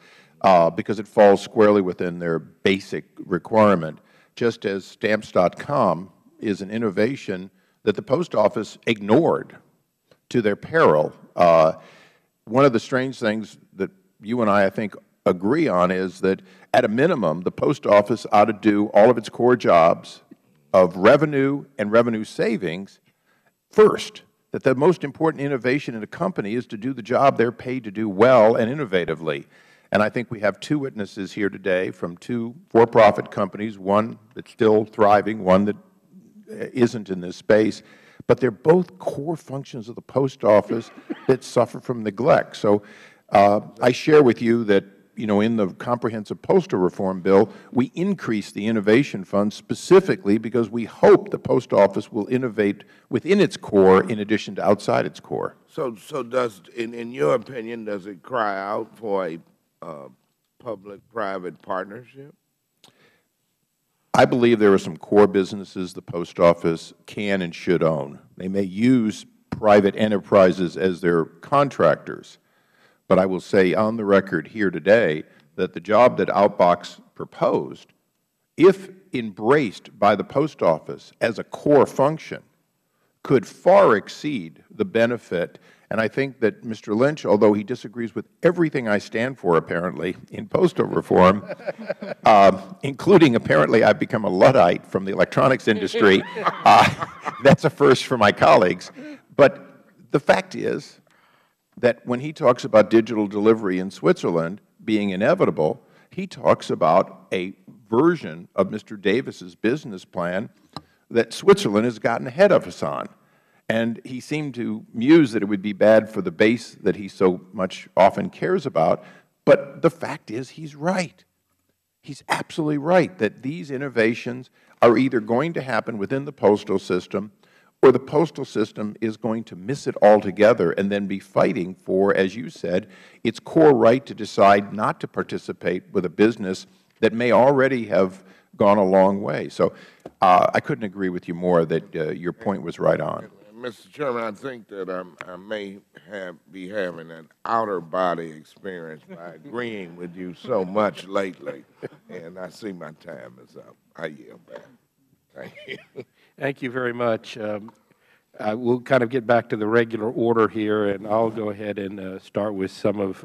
because it falls squarely within their basic requirement, just as Stamps.com is an innovation that the Post Office ignored to their peril. One of the strange things that you and I think, agree on is that, at a minimum, the Post Office ought to do all of its core jobs of revenue and revenue savings first, that the most important innovation in a company is to do the job they're paid to do well and innovatively. And I think we have two witnesses here today from two for-profit companies, one that's still thriving, one that isn't in this space, but they're both core functions of the Post Office that suffer from neglect. So I share with you that, in the Comprehensive Postal Reform Bill, we increase the innovation fund specifically because we hope the Post Office will innovate within its core in addition to outside its core. So does, in your opinion, does it cry out for a public-private partnership? I believe there are some core businesses the Post Office can and should own. They may use private enterprises as their contractors, but I will say on the record here today that the job that Outbox proposed, if embraced by the Post Office as a core function, could far exceed the benefit. And I think that Mr. Lynch, although he disagrees with everything I stand for, apparently, in postal reform, including apparently I've become a Luddite from the electronics industry, that's a first for my colleagues. But the fact is that when he talks about digital delivery in Switzerland being inevitable, he talks about a version of Mr. Davis's business plan that Switzerland has gotten ahead of us on. And he seemed to muse that it would be bad for the base that he so much often cares about. But the fact is he's right. He's absolutely right that these innovations are either going to happen within the postal system or the postal system is going to miss it altogether and then be fighting for, as you said, its core right to decide not to participate with a business that may already have gone a long way. So I couldn't agree with you more that your point was right on. Mr. Chairman, I think that I may be having an outer body experience by agreeing with you so much lately, and I see my time is up. I yield back. Thank you. Thank you very much. We'll kind of get back to the regular order here, and I'll go ahead and start with some of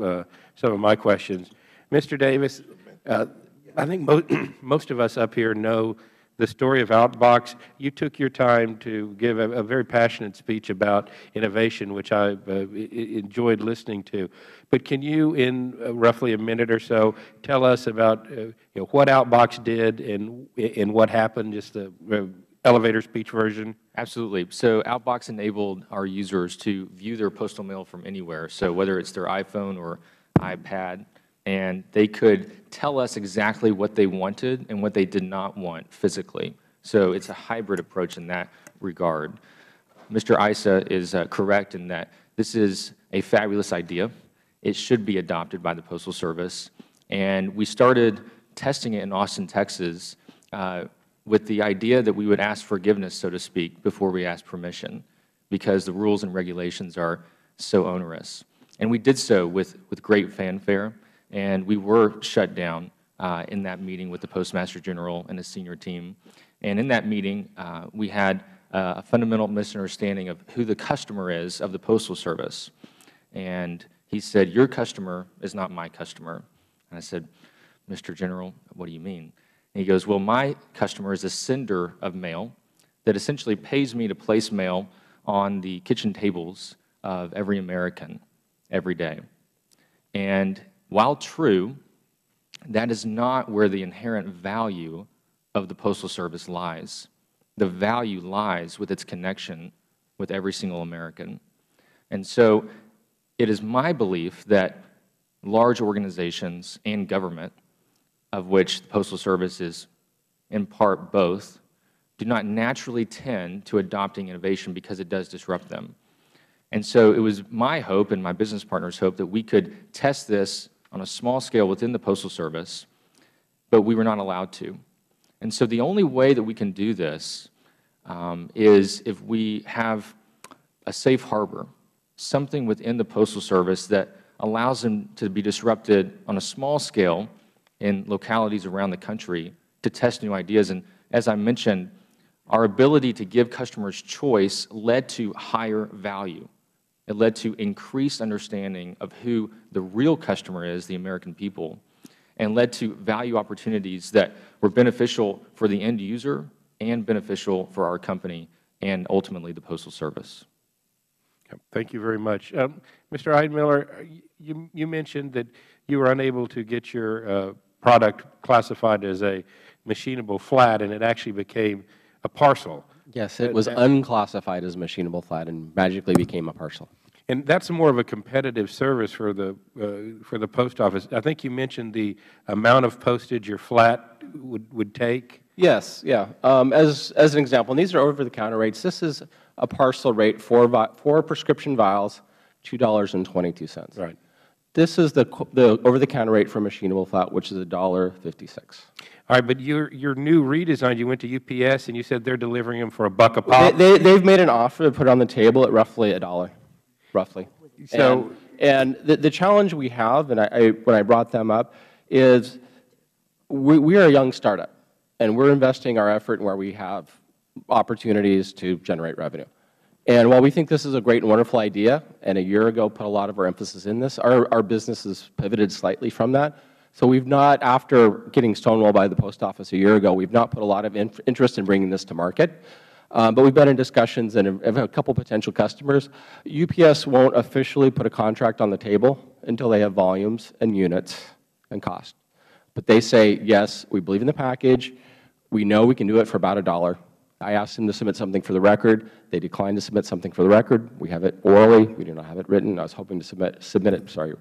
my questions. Mr. Davis, I think most of us up here know the story of Outbox. You took your time to give a very passionate speech about innovation, which I enjoyed listening to. But can you, in roughly a minute or so, tell us about what Outbox did and what happened, just the elevator speech version? Absolutely. So Outbox enabled our users to view their postal mail from anywhere, so whether it's their iPhone or iPad, and they could tell us exactly what they wanted and what they did not want physically. So it's a hybrid approach in that regard. Mr. Issa is correct in that this is a fabulous idea. It should be adopted by the Postal Service. And we started testing it in Austin, Texas, with the idea that we would ask forgiveness, so to speak, before we ask permission, because the rules and regulations are so onerous. And we did so with great fanfare. And we were shut down in that meeting with the Postmaster General and his senior team. And in that meeting, we had a fundamental misunderstanding of who the customer is of the Postal Service. And he said, "Your customer is not my customer." And I said, "Mr. General, what do you mean?" And he goes, "Well, my customer is a sender of mail that essentially pays me to place mail on the kitchen tables of every American every day." And while true, that is not where the inherent value of the Postal Service lies. The value lies with its connection with every single American. And so it is my belief that large organizations and government, of which the Postal Service is in part both, do not naturally tend to adopting innovation because it does disrupt them. And so it was my hope and my business partners' hope that we could test this on a small scale within the Postal Service, but we were not allowed to. And so the only way that we can do this is if we have a safe harbor, something within the Postal Service that allows them to be disrupted on a small scale in localities around the country to test new ideas. And as I mentioned, our ability to give customers choice led to higher value. It led to increased understanding of who the real customer is, the American people, and led to value opportunities that were beneficial for the end user and beneficial for our company and ultimately the Postal Service. Thank you very much. Mr. Eidmiller, you mentioned that you were unable to get your product classified as a machinable flat, and it actually became a parcel. Yes, it was unclassified as machinable flat and magically became a parcel. And that's more of a competitive service for the post office. I think you mentioned the amount of postage your flat would take. Yes, yeah. As an example, and these are over-the-counter rates. This is a parcel rate for prescription vials, $2.22. Right. This is the over-the-counter rate for machinable flat, which is $1.56. All right, but your new redesign, you went to UPS and you said they're delivering them for $1 a pop. They've made an offer to put on the table at roughly $1, roughly. So, and the challenge we have, and when I brought them up, is we are a young startup, and we're investing our effort where we have opportunities to generate revenue. And while we think this is a great and wonderful idea, and a year ago put a lot of our emphasis in this, our business has pivoted slightly from that. So we've not, after getting stonewalled by the Post Office a year ago, we've not put a lot of interest in bringing this to market. But we've been in discussions and have a couple potential customers. UPS won't officially put a contract on the table until they have volumes and units and cost. But they say, yes, we believe in the package. We know we can do it for about $1. I asked them to submit something for the record. They declined to submit something for the record. We have it orally. We do not have it written. I was hoping to submit it, sorry,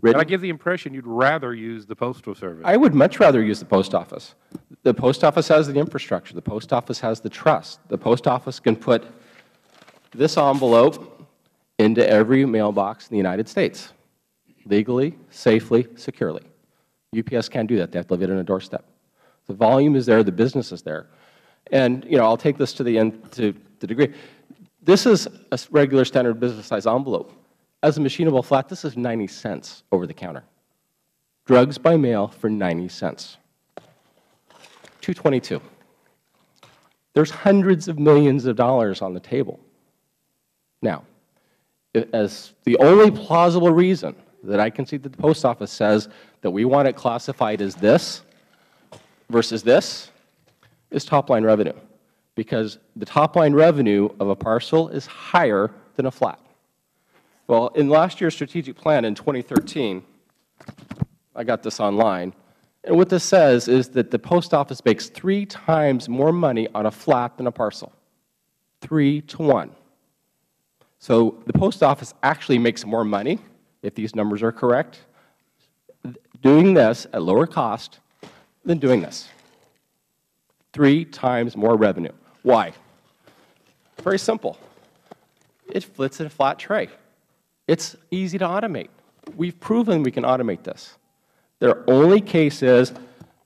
written. I give the impression you'd rather use the Postal Service. I would much rather use the Post Office. The Post Office has the infrastructure. The Post Office has the trust. The Post Office can put this envelope into every mailbox in the United States, legally, safely, securely. UPS can't do that. They have to leave it on a doorstep. The volume is there. The business is there. And, I'll take this to the end to the degree. This is a regular standard business size envelope. As a machinable flat, this is 90 cents over the counter. Drugs by mail for 90 cents. 222. There's hundreds of millions of dollars on the table. Now, as the only plausible reason that I can see that the Post Office says that we want it classified as this versus this is top-line revenue, because the top-line revenue of a parcel is higher than a flat. Well, in last year's strategic plan in 2013, I got this online, and what this says is that the Post Office makes 3 times more money on a flat than a parcel, 3 to 1. So the Post Office actually makes more money, if these numbers are correct, doing this at lower cost than doing this. 3 times more revenue. Why? Very simple. It fits in a flat tray. It's easy to automate. We've proven we can automate this. Their only case is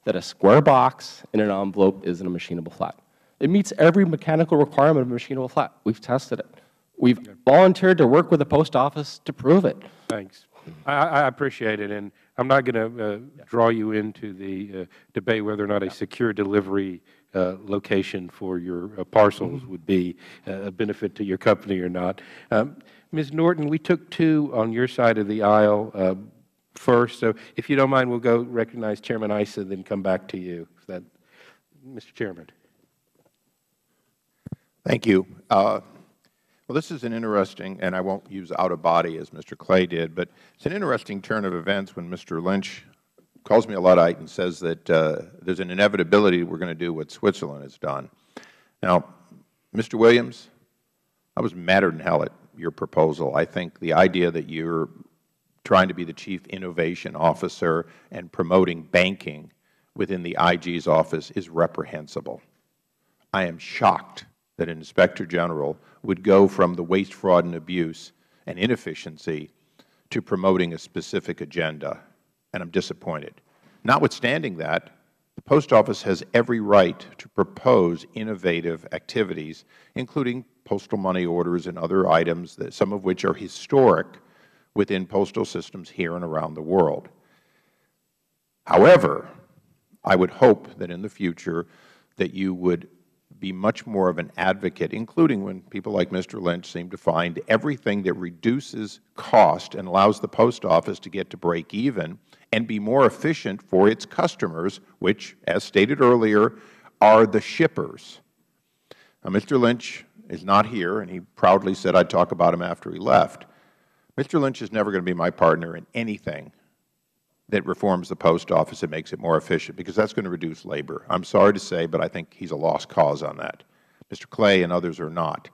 that a square box in an envelope isn't a machinable flat. It meets every mechanical requirement of a machinable flat. We've tested it. We've volunteered to work with the Post Office to prove it. Thanks. I appreciate it, and I'm not going to draw you into the debate whether or not a secure delivery location for your parcels would be a benefit to your company or not. Ms. Norton, we took 2 on your side of the aisle first, so if you don't mind, we'll go recognize Chairman Issa, then come back to you. Mr. Chairman. Thank you. Well, this is an interesting, and I won't use out of body as Mr. Clay did, but it's an interesting turn of events when Mr. Lynch calls me a Luddite and says that there's an inevitability we're going to do what Switzerland has done. Now, Mr. Williams, I was madder than hell at your proposal. I think the idea that you're trying to be the Chief Innovation Officer and promoting banking within the IG's office is reprehensible. I am shocked that an Inspector General would go from the waste, fraud, and abuse and inefficiency to promoting a specific agenda, and I'm disappointed. Notwithstanding that, the Post Office has every right to propose innovative activities, including postal money orders and other items, some of which are historic within postal systems here and around the world. However, I would hope that in the future that you would be much more of an advocate, including when people like Mr. Lynch seem to find everything that reduces cost and allows the Post Office to get to break even and be more efficient for its customers, which, as stated earlier, are the shippers. Now, Mr. Lynch is not here, and he proudly said I'd talk about him after he left. Mr. Lynch is never going to be my partner in anything that reforms the Post Office and makes it more efficient, because that's going to reduce labor. I'm sorry to say, but I think he's a lost cause on that. Mr. Clay and others are not.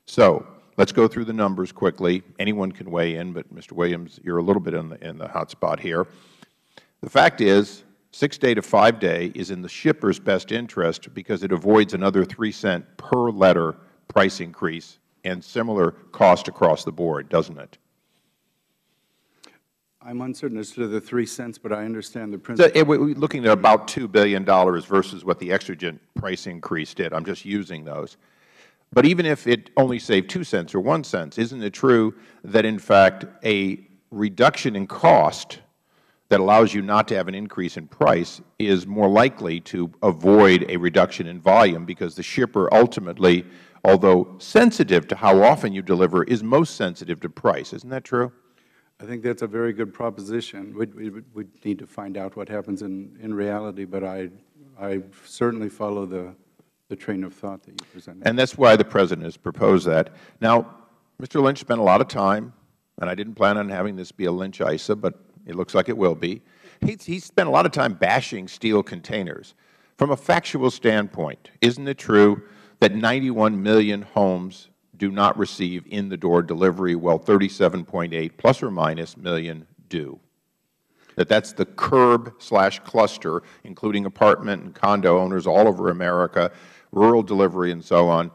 So let's go through the numbers quickly. Anyone can weigh in, but Mr. Williams, you're a little bit in the hot spot here. The fact is, 6-day to 5-day is in the shipper's best interest because it avoids another 3-cent per letter price increase and similar cost across the board, doesn't it? I'm uncertain as to the 3 cents, but I understand the principle. We're looking at about $2 billion versus what the exigent price increase did. I'm just using those. But even if it only saved 2 cents or 1 cent, isn't it true that, in fact, a reduction in cost that allows you not to have an increase in price is more likely to avoid a reduction in volume, because the shipper ultimately, although sensitive to how often you deliver, is most sensitive to price. Isn't that true? I think that's a very good proposition. We need to find out what happens in reality, but I certainly follow the train of thought that you presented. And that's why the President has proposed that. Now, Mr. Lynch spent a lot of time, and I didn't plan on having this be a Lynch-ISA, but it looks like it will be. He spent a lot of time bashing steel containers. From a factual standpoint, isn't it true that 91 million homes do not receive in-the-door delivery, while 37.8 plus or minus million do? That's the curb/cluster, including apartment and condo owners all over America, rural delivery and so on.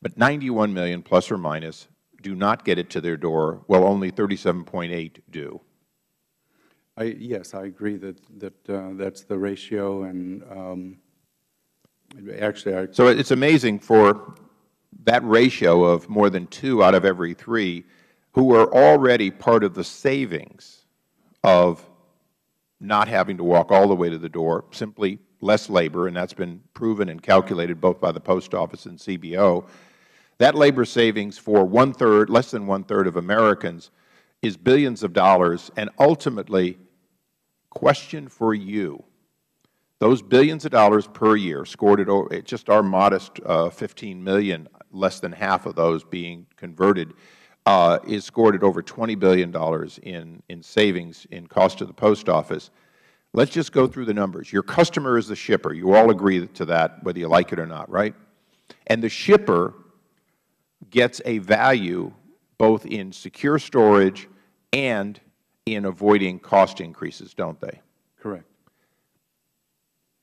But 91 million plus or minus do not get it to their door, while only 37.8 do. Yes, I agree that that's the ratio, and actually, so it's amazing for that ratio of more than 2 out of every 3 who are already part of the savings of not having to walk all the way to the door, simply less labor, and that's been proven and calculated both by the Post Office and CBO. That labor savings for one-third, less than one-third of Americans is billions of dollars, and ultimately, question for you, those billions of dollars per year scored at just our modest 15 million, less than half of those being converted, is scored at over $20 billion in savings in cost to the Post Office. Let's just go through the numbers. Your customer is the shipper. You all agree to that, whether you like it or not, right? And the shipper gets a value both in secure storage and in avoiding cost increases, don't they? Correct.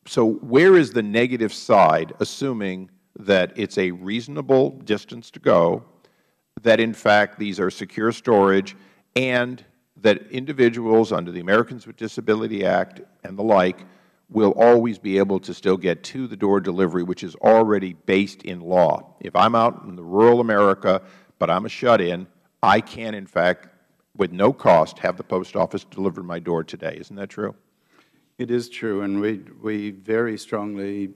So where is the negative side, assuming that it's a reasonable distance to go, that in fact these are secure storage, and that individuals under the Americans with Disability Act and the like will always be able to still get to-the-door delivery, which is already based in law? If I'm out in the rural America, but I'm a shut-in, I can, in fact, with no cost, have the Post Office deliver to my door today. Isn't that true? It is true, and we very strongly,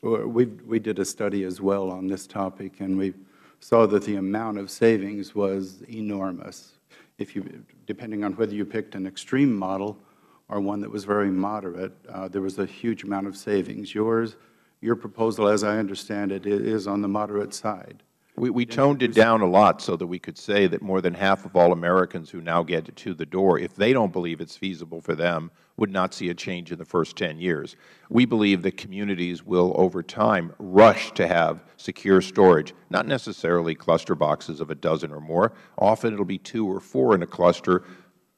we did a study as well on this topic, and we saw that the amount of savings was enormous. If you, depending on whether you picked an extreme model or one that was very moderate, there was a huge amount of savings. Your proposal, as I understand it, is on the moderate side. We toned it down a lot so that we could say that more than half of all Americans who now get to the door, if they don't believe it's feasible for them, would not see a change in the first 10 years. We believe that communities will, over time, rush to have secure storage, not necessarily cluster boxes of a dozen or more. Often it will be 2 or 4 in a cluster,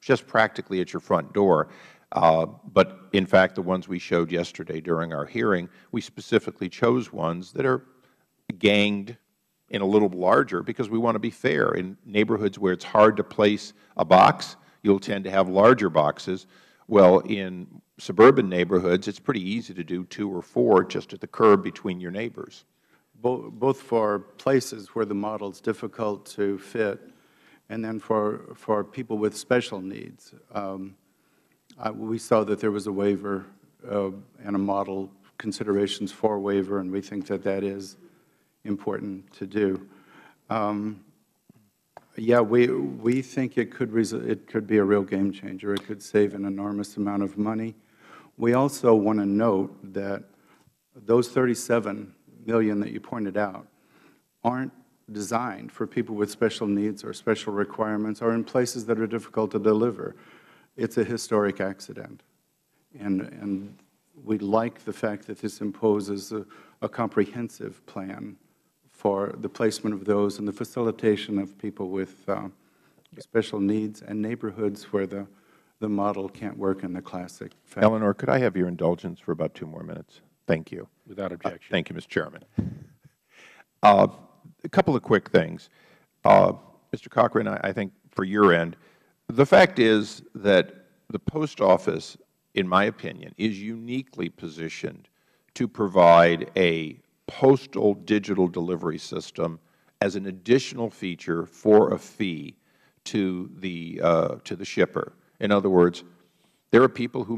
just practically at your front door. But in fact, the ones we showed yesterday during our hearing, we specifically chose ones that are ganged in a little larger because we want to be fair. In neighborhoods where it's hard to place a box, you'll tend to have larger boxes. Well, in suburban neighborhoods, it's pretty easy to do 2 or 4 just at the curb between your neighbors. Both for places where the model is difficult to fit, and then for people with special needs. We saw that there was a waiver and a model considerations for waiver, and we think that that is important to do. Yeah, we think it could be a real game changer. It could save an enormous amount of money. We also want to note that those 37 million that you pointed out aren't designed for people with special needs or special requirements or in places that are difficult to deliver. It's a historic accident. And we like the fact that this imposes a comprehensive plan for the placement of those and the facilitation of people with special needs and neighborhoods where the model can't work in the classic fashion. Eleanor, could I have your indulgence for about 2 more minutes? Thank you. Without objection. Thank you, Mr. Chairman. A couple of quick things. Mr. Cochran, I think for your end, the fact is that the Post Office, in my opinion, is uniquely positioned to provide a postal digital delivery system as an additional feature for a fee to the shipper. In other words, there are people who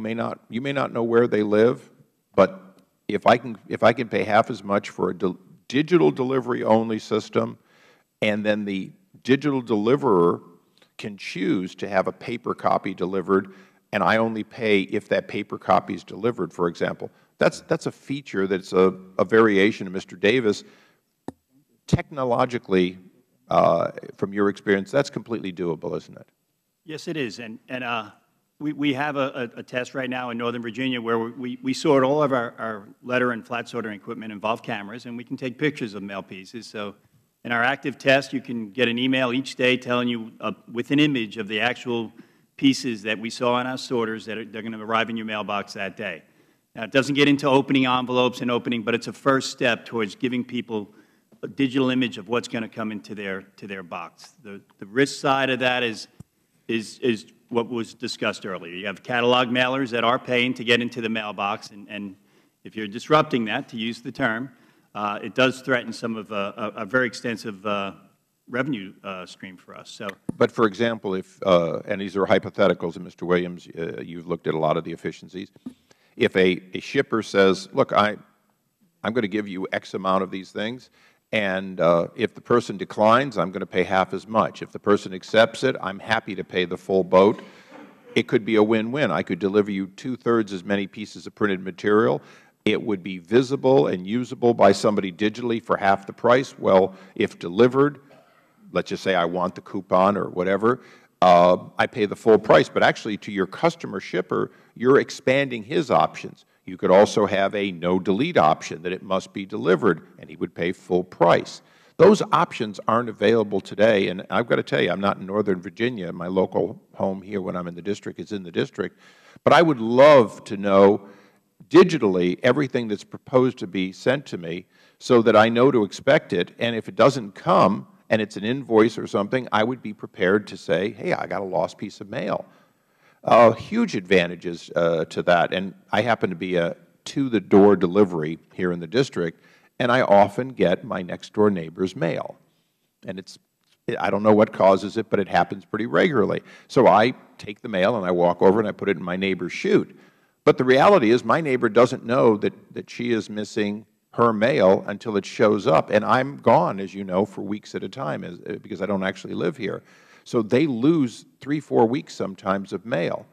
you may not know where they live, but if I can pay half as much for a digital delivery only system, and then the digital deliverer can choose to have a paper copy delivered, and I only pay if that paper copy is delivered, for example. That's a feature that's a variation of Mr. Davis. Technologically, from your experience, that's completely doable, isn't it? Yes, it is. And we have a test right now in Northern Virginia where we sort all of our letter and flat sorting equipment involve cameras, and we can take pictures of mail pieces. So in our active test, you can get an email each day telling you with an image of the actual pieces that we saw on our sorters that they're going to arrive in your mailbox that day. Now, it doesn't get into opening envelopes and opening, but it's a first step towards giving people a digital image of what's going to come into their box. The risk side of that is what was discussed earlier. You have catalog mailers that are paying to get into the mailbox, and if you're disrupting that, to use the term, it does threaten some of a very extensive revenue stream for us. So, but for example, if and these are hypotheticals, and Mr. Williams, you've looked at a lot of the efficiencies. If a shipper says, "Look, I'm going to give you X amount of these things, and if the person declines, I'm going to pay half as much. If the person accepts it, I'm happy to pay the full boat." It could be a win-win. I could deliver you 2/3 as many pieces of printed material. It would be visible and usable by somebody digitally for half the price. Well, if delivered, let's just say I want the coupon or whatever, I pay the full price. But actually, to your customer shipper, you're expanding his options. You could also have a no-delete option, that it must be delivered, and he would pay full price. Those options aren't available today, and I've got to tell you, I'm not in Northern Virginia. My local home here when I'm in the district is in the district. But I would love to know digitally everything that's proposed to be sent to me so that I know to expect it, and if it doesn't come and it's an invoice or something, I would be prepared to say, hey, I got a lost piece of mail. Huge advantages to that, and I happen to be a to-the-door delivery here in the district, and I often get my next-door neighbor's mail. And I don't know what causes it, but it happens pretty regularly. So I take the mail and I walk over and I put it in my neighbor's chute. But the reality is my neighbor doesn't know that she is missing her mail until it shows up. And I'm gone, as you know, for weeks at a time because I don't actually live here. So they lose 3, 4 weeks sometimes of mail.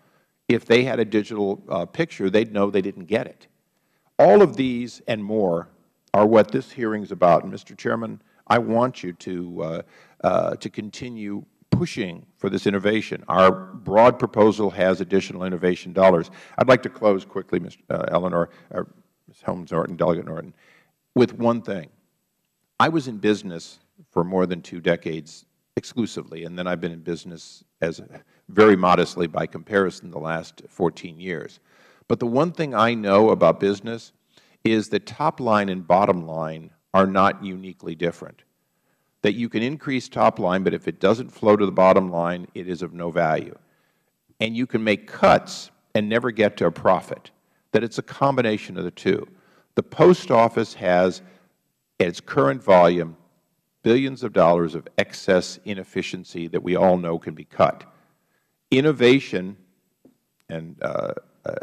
If they had a digital picture, they'd know they didn't get it. All of these and more are what this hearing is about. And, Mr. Chairman, I want you to continue pushing for this innovation. Our broad proposal has additional innovation dollars. I'd like to close quickly, Ms. Helms-Norton, Delegate Norton, with one thing. I was in business for more than 2 decades exclusively, and then I've been in business as very modestly by comparison the last 14 years. But the one thing I know about business is that top line and bottom line are not uniquely different. That you can increase top line, but if it doesn't flow to the bottom line, it is of no value. And you can make cuts and never get to a profit. That it's a combination of the two. The Post Office has, at its current volume, billions of dollars of excess inefficiency that we all know can be cut. Innovation, and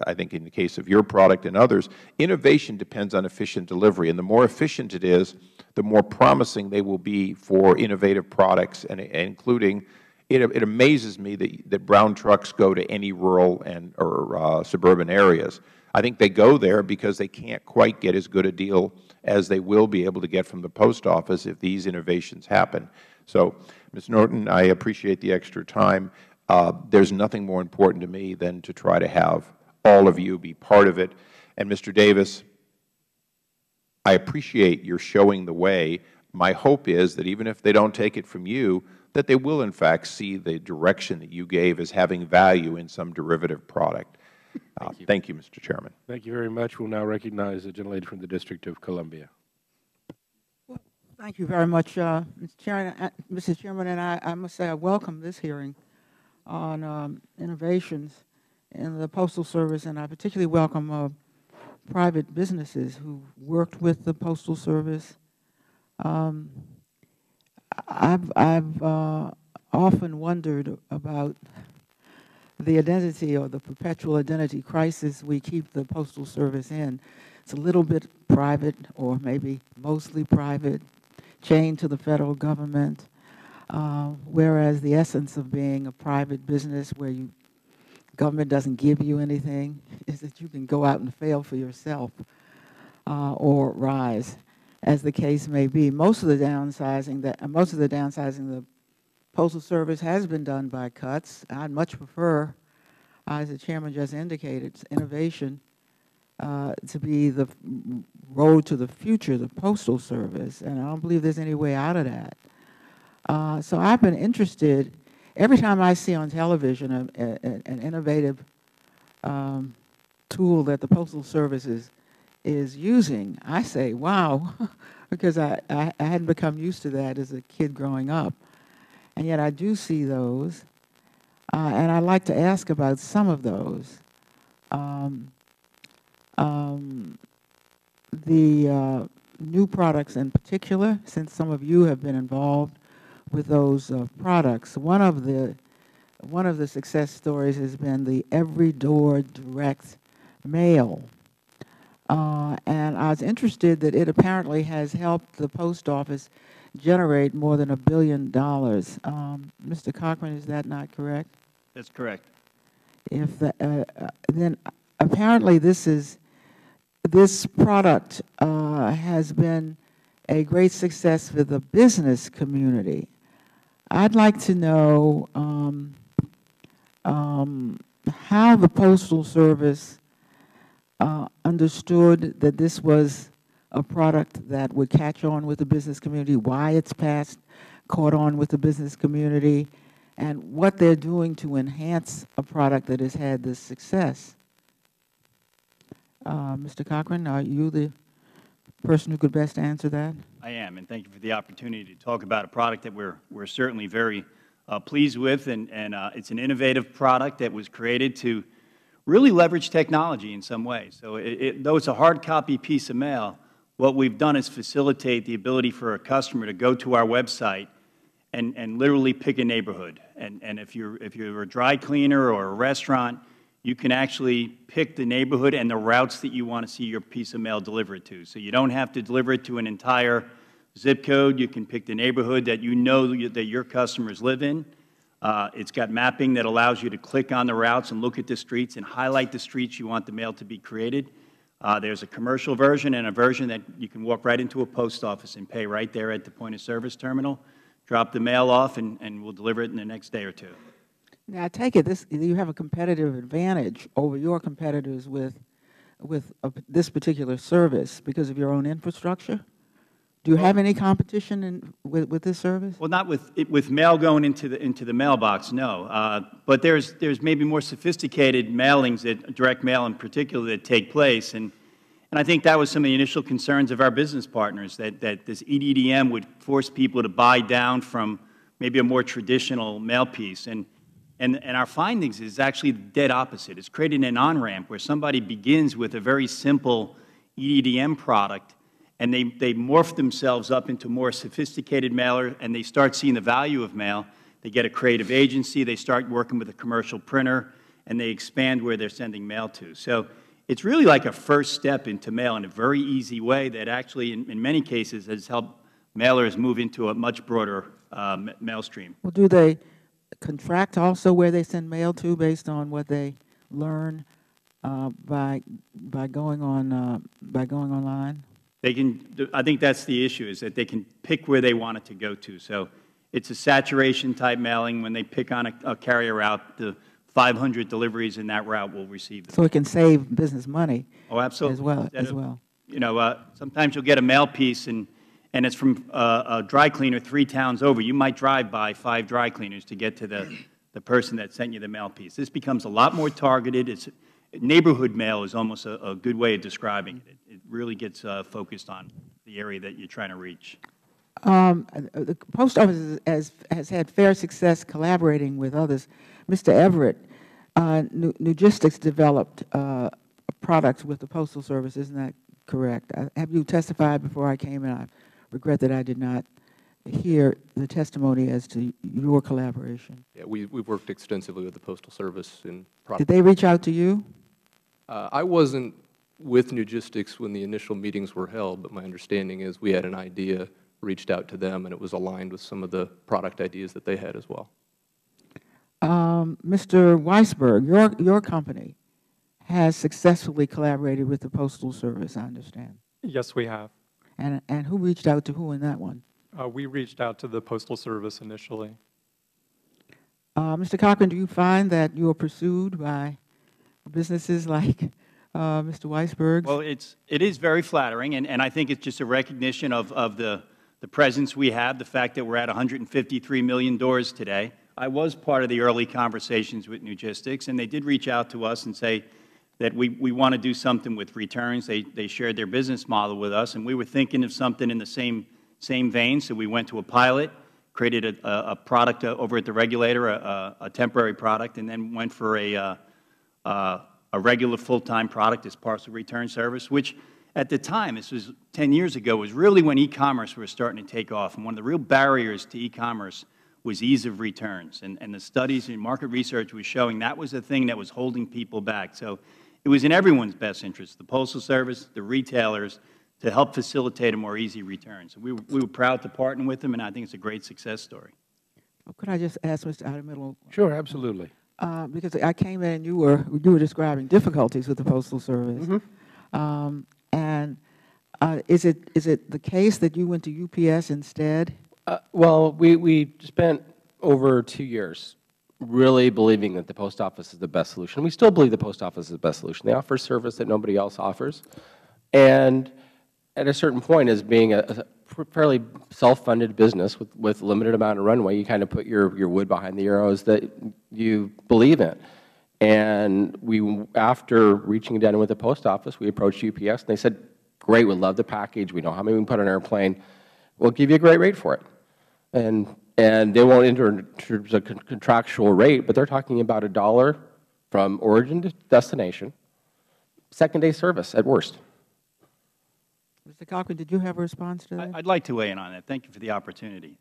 I think in the case of your product and others, innovation depends on efficient delivery. And the more efficient it is, the more promising they will be for innovative products, and including, it amazes me that brown trucks go to any rural or suburban areas. I think they go there because they can't quite get as good a deal as they will be able to get from the Post Office if these innovations happen. So, Ms. Norton, I appreciate the extra time. There's nothing more important to me than to try to have all of you be part of it. And Mr. Davis, I appreciate your showing the way. My hope is that even if they don't take it from you, that they will in fact see the direction that you gave as having value in some derivative product. Thank you, Mr. Chairman. Thank you very much. We'll now recognize the gentlelady from the District of Columbia. Well, thank you very much, Mr. Chairman, and I must say I welcome this hearing on innovations in the Postal Service, and I particularly welcome private businesses who worked with the Postal Service. I've often wondered about the identity or the perpetual identity crisis we keep the Postal Service in. It's a little bit private, or maybe mostly private, chained to the Federal Government, whereas the essence of being a private business where government doesn't give you anything is that you can go out and fail for yourself or rise, as the case may be. Most of the downsizing the Postal Service has been done by cuts. I'd much prefer, as the Chairman just indicated, innovation to be the road to the future, the Postal Service, and I don't believe there's any way out of that. So I've been interested. Every time I see on television an innovative tool that the Postal Service is using, I say, wow, because I hadn't become used to that as a kid growing up. And yet I do see those, and I'd like to ask about some of those. new products in particular, since some of you have been involved with those products. One of the success stories has been the Every Door Direct Mail. And I was interested that it apparently has helped the post office generate more than $1 billion. Mr. Cochran, is that not correct? That's correct. If then apparently this product has been a great success for the business community. I'd like to know how the Postal Service understood that this was a product that would catch on with the business community, why it's caught on with the business community, and what they're doing to enhance a product that has had this success. Mr. Cochran, are you the person who could best answer that? I am, and thank you for the opportunity to talk about a product that we're certainly very pleased with, and it's an innovative product that was created to really leverage technology in some ways. So though it's a hard copy piece of mail, what we've done is facilitate the ability for a customer to go to our website and literally pick a neighborhood. And if you're a dry cleaner or a restaurant, you can actually pick the neighborhood and the routes that you want to see your piece of mail delivered to. So you don't have to deliver it to an entire zip code. You can pick the neighborhood that you know that your customers live in. It's got mapping that allows you to click on the routes and look at the streets and highlight the streets you want the mail to be created. There's a commercial version and a version that you can walk right into a post office and pay right there at the point of service terminal, drop the mail off, and we'll deliver it in the next day or two. Now, I take it you have a competitive advantage over your competitors with this particular service because of your own infrastructure? Do you have any competition with this service? Well, not with mail going into the mailbox, no. But there's maybe more sophisticated mailings, direct mail in particular, that take place, and I think that was some of the initial concerns of our business partners, that this EDDM would force people to buy down from maybe a more traditional mail piece, and our findings is actually the dead opposite. It's creating an on-ramp where somebody begins with a very simple EDDM product, and they morph themselves up into more sophisticated mailer, and they start seeing the value of mail. They get a creative agency, they start working with a commercial printer, and they expand where they're sending mail to. So it's really like a first step into mail in a very easy way that actually, in many cases, has helped mailers move into a much broader mail stream. Well, do they contract also where they send mail to based on what they learn by going online? They can. I think that's the issue, is that they can pick where they want it to go to. So it's a saturation type mailing. When they pick on a carrier route, the 500 deliveries in that route will receive them. So it can save business money. Oh, absolutely. As well. You know, sometimes you'll get a mail piece and it's from a dry cleaner 3 towns over. You might drive by 5 dry cleaners to get to the person that sent you the mail piece. This becomes a lot more targeted. Neighborhood mail is almost a good way of describing it. It really gets focused on the area that you're trying to reach. The Post Office has had fair success collaborating with others. Mr. Everett, Nugistics developed products with the Postal Service, isn't that correct? Have you testified before I came in? I regret that I did not hear the testimony as to your collaboration. Yeah, we've worked extensively with the Postal Service in product. Did they reach out to you? I wasn't with Nugistics when the initial meetings were held, but my understanding is we had an idea, reached out to them, and it was aligned with some of the product ideas that they had as well. Mr. Weisberg, your company has successfully collaborated with the Postal Service, I understand. Yes, we have. And who reached out to who in that one? We reached out to the Postal Service initially. Mr. Cochran, do you find that you are pursued by businesses like Mr. Weisberg's? Well, it is very flattering, and I think it's just a recognition of the presence we have, the fact that we're at 153 million doors today. I was part of the early conversations with Nugistics, and they did reach out to us and say that we want to do something with returns. They shared their business model with us, and we were thinking of something in the same vein, so we went to a pilot, created a product over at the regulator, a temporary product, and then went for a regular full-time product as parcel return service, which at the time, this was 10 years ago, was really when e-commerce was starting to take off. And one of the real barriers to e-commerce was ease of returns. And the studies and market research was showing that was the thing that was holding people back. So it was in everyone's best interest, the Postal Service, the retailers, to help facilitate a more easy return. So we were proud to partner with them, and I think it's a great success story. Could I just ask Mr. Ademiddle? Sure, absolutely. Because I came in and you were describing difficulties with the Postal Service. And is it the case that you went to UPS instead? Well, we spent over 2 years really believing that the Post Office is the best solution. We still believe the Post Office is the best solution. They offer service that nobody else offers. And at a certain point, as being a fairly self-funded business with limited amount of runway, you kind of put your wood behind the arrows that you believe in. And after reaching down with the Post Office, we approached UPS, and they said, great, we love the package. We know how many we can put on an airplane. We'll give you a great rate for it. And they won't enter into a contractual rate, but they're talking about $1 from origin to destination, second-day service at worst. Mr. Cochran, did you have a response to that? I'd like to weigh in on that. Thank you for the opportunity.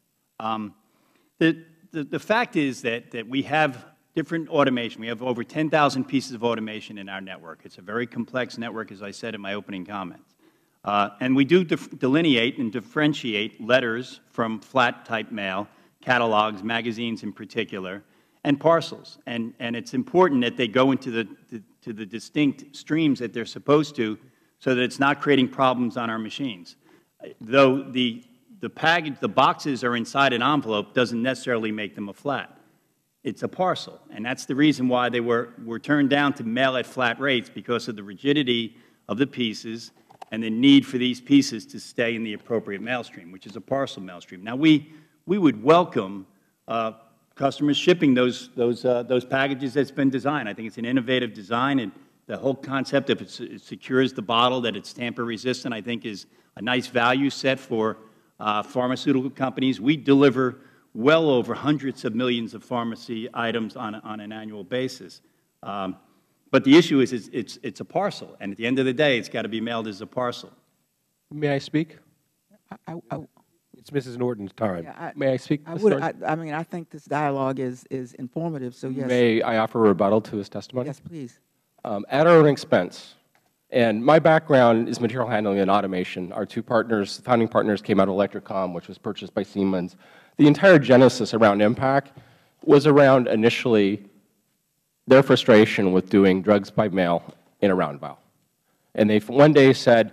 The fact is that we have different automation. We have over 10,000 pieces of automation in our network. It's a very complex network, as I said in my opening comments. And we do delineate and differentiate letters from flat-type mail, catalogs, magazines in particular, and parcels. And it's important that they go into the distinct streams that they're supposed to, so that it's not creating problems on our machines. Though the boxes are inside an envelope doesn't necessarily make them a flat. It's a parcel. And that's the reason why they were turned down to mail at flat rates, because of the rigidity of the pieces and the need for these pieces to stay in the appropriate mail stream, which is a parcel mail stream. Now, we would welcome customers shipping those packages that's been designed. I think it's an innovative design, and the whole concept of it secures the bottle, that it's tamper-resistant, I think is a nice value set for pharmaceutical companies. We deliver well over hundreds of millions of pharmacy items on an annual basis. But the issue is it's a parcel, and at the end of the day, it's got to be mailed as a parcel. May I speak? It's Mrs. Norton's time. Yeah, May I speak? I mean, I think this dialogue is informative, so yes. May I offer a rebuttal to his testimony? Yes, please. At our own expense, and my background is material handling and automation. Our two partners, founding partners, came out of Electricom, which was purchased by Siemens. The entire genesis around Impact was around initially their frustration with doing drugs by mail in a round vial. And they one day said,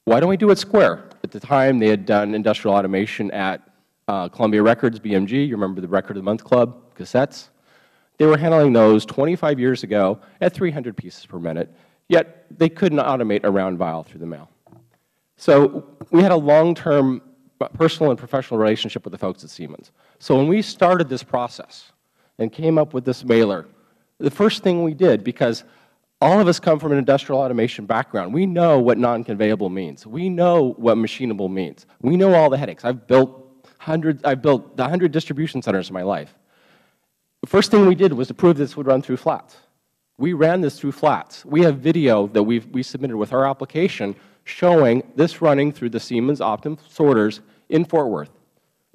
why don't we do it square? At the time, they had done industrial automation at Columbia Records, BMG. You remember the Record of the Month Club cassettes? They were handling those 25 years ago at 300 pieces per minute, yet they couldn't automate a round vial through the mail. So we had a long-term personal and professional relationship with the folks at Siemens. So when we started this process and came up with this mailer, the first thing we did, because all of us come from an industrial automation background, we know what non-conveyable means. We know what machinable means. We know all the headaches. I've built 100 distribution centers in my life. The first thing we did was to prove this would run through flats. We ran this through flats. We have video that we submitted with our application showing this running through the Siemens Optum sorters in Fort Worth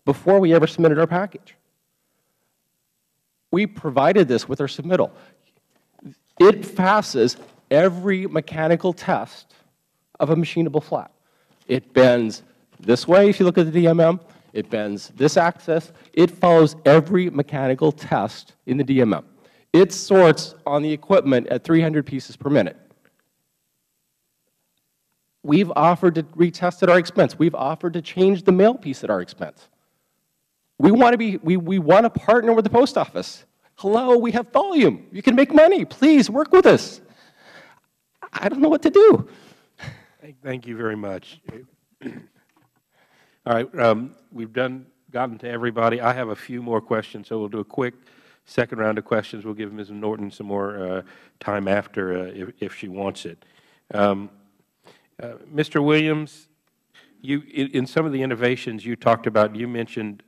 before we ever submitted our package. We provided this with our submittal. It passes every mechanical test of a machinable flat. It bends this way if you look at the DMM. It bends this axis. It follows every mechanical test in the DMM. It sorts on the equipment at 300 pieces per minute. We've offered to retest at our expense. We've offered to change the mail piece at our expense. We want to partner with the Post Office. Hello, we have volume. You can make money. Please work with us. I don't know what to do. Thank you very much. All right, we've gotten to everybody. I have a few more questions, so we'll do a quick second round of questions. We'll give Ms. Norton some more time after if she wants it. Mr. Williams, in some of the innovations you talked about, you mentioned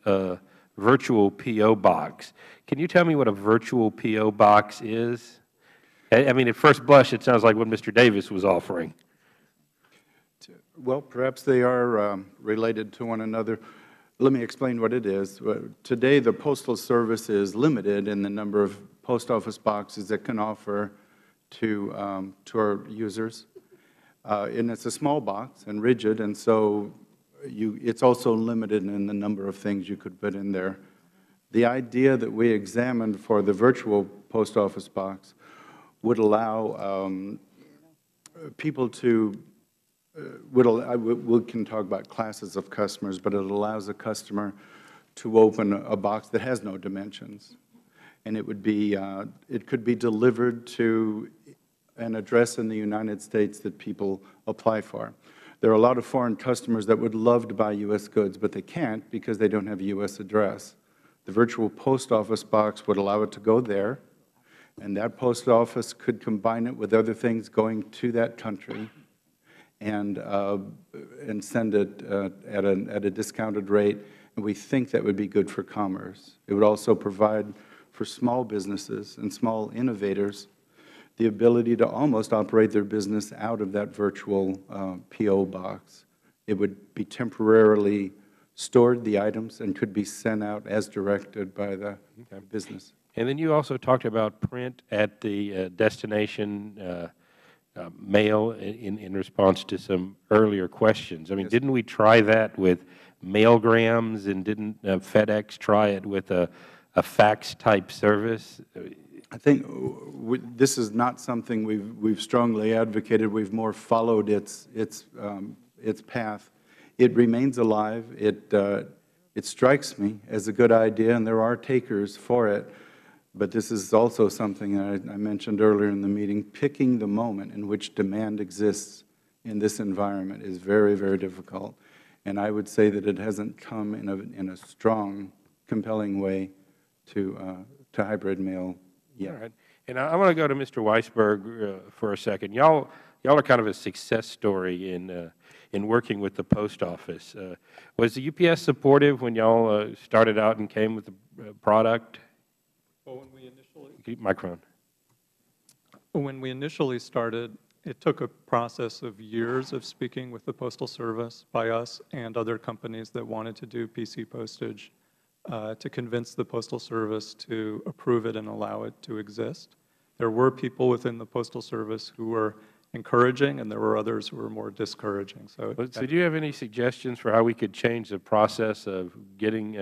virtual P.O. box. Can you tell me what a virtual P.O. box is? I mean, at first blush, it sounds like what Mr. Davis was offering. Well, perhaps they are related to one another. Let me explain what it is. Today, the Postal Service is limited in the number of post office boxes it can offer to our users. And it's a small box and rigid, and so it's also limited in the number of things you could put in there. The idea that we examined for the virtual post office box would allow people to, we can talk about classes of customers, but it allows a customer to open a box that has no dimensions. And it would be, it could be delivered to an address in the United States that people apply for. There are a lot of foreign customers that would love to buy U.S. goods, but they can't because they don't have a U.S. address. The virtual post office box would allow it to go there, and that post office could combine it with other things going to that country and send it at a discounted rate. And we think that would be good for commerce. It would also provide for small businesses and small innovators the ability to almost operate their business out of that virtual P.O. box. It would be temporarily stored, the items, and could be sent out as directed by the business. And then you also talked about print at the destination mail in response to some earlier questions. I mean, didn't we try that with mailgrams, and didn't FedEx try it with a fax-type service? I think this is not something we've strongly advocated. We've more followed its path. It remains alive. It strikes me as a good idea, and there are takers for it. But this is also something that I mentioned earlier in the meeting. Picking the moment in which demand exists in this environment is very, very difficult. And I would say that it hasn't come in a strong, compelling way to hybrid mail yet. All right. And I want to go to Mr. Weisberg for a second. Y'all are kind of a success story in working with the post office. Was the UPS supportive when y'all started out and came with the product? Well, when we initially Keep microphone. When we initially started, it took a process of years of speaking with the Postal Service by us and other companies that wanted to do PC postage to convince the Postal Service to approve it and allow it to exist. There were people within the Postal Service who were encouraging, and there were others who were more discouraging. So do you have any suggestions for how we could change the process of getting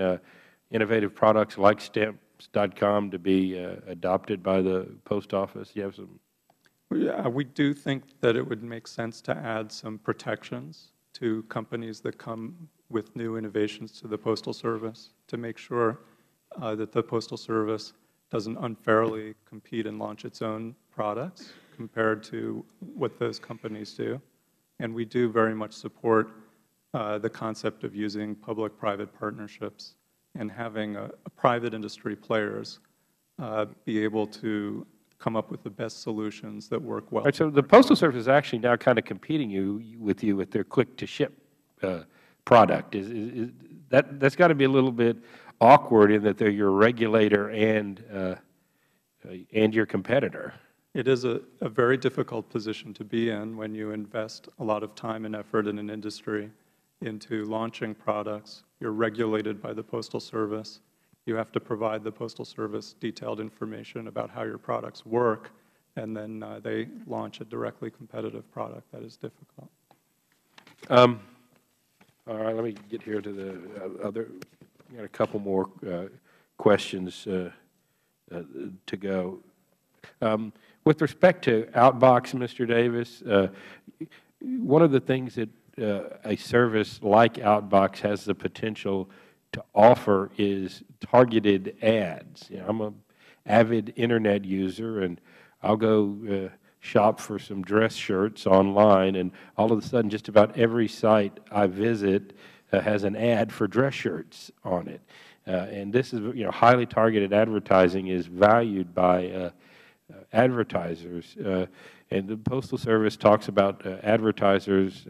innovative products like Stamps.com to be adopted by the post office? You have some? Yeah, we do think that it would make sense to add some protections to companies that come with new innovations to the Postal Service to make sure that the Postal Service doesn't unfairly compete and launch its own products compared to what those companies do. And we do very much support the concept of using public-private partnerships and having private industry players be able to come up with the best solutions that work well. Right, so the Postal Service is actually now kind of competing with their click-to-ship product. That's got to be a little bit awkward in that they're your regulator and your competitor. It is a very difficult position to be in when you invest a lot of time and effort in an industry into launching products. You're regulated by the Postal Service. You have to provide the Postal Service detailed information about how your products work, and then they launch a directly competitive product. That is difficult. All right, let me get here to the other. We got a couple more questions to go. With respect to Outbox, Mr. Davis, one of the things that a service like Outbox has the potential to offer is targeted ads. You know, I'm an avid Internet user, and I'll go shop for some dress shirts online, and all of a sudden just about every site I visit has an ad for dress shirts on it. And this is, you know, highly targeted advertising is valued by advertisers. And the Postal Service talks about advertisers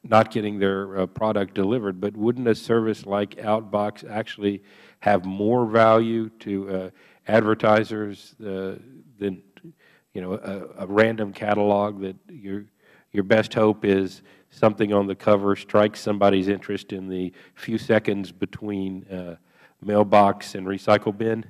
not getting their product delivered, but wouldn't a service like Outbox actually have more value to advertisers than, you know, a random catalog that your best hope is something on the cover strikes somebody's interest in the few seconds between mailbox and recycle bin?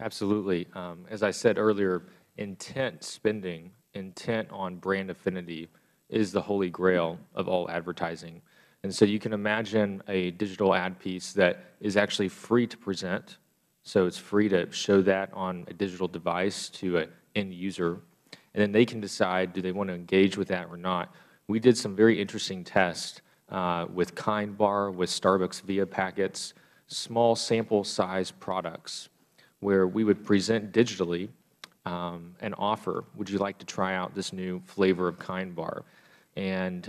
Absolutely. As I said earlier, intent spending, intent on brand affinity is the holy grail of all advertising. And so you can imagine a digital ad piece that is actually free to present. So it's free to show that on a digital device to an end user. And then they can decide, do they want to engage with that or not. We did some very interesting tests with Kind Bar, with Starbucks Via Packets, small sample size products, where we would present digitally an offer. Would you like to try out this new flavor of Kind Bar? And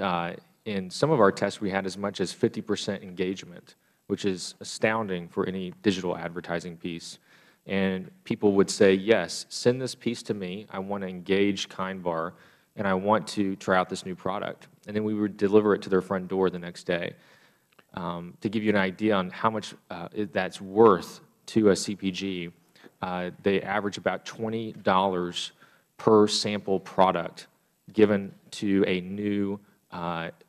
in some of our tests, we had as much as 50% engagement, which is astounding for any digital advertising piece. And people would say, yes, send this piece to me. I want to engage Kind Bar, and I want to try out this new product. And then we would deliver it to their front door the next day. To give you an idea on how much that's worth to a CPG, they average about $20 per sample product given to a new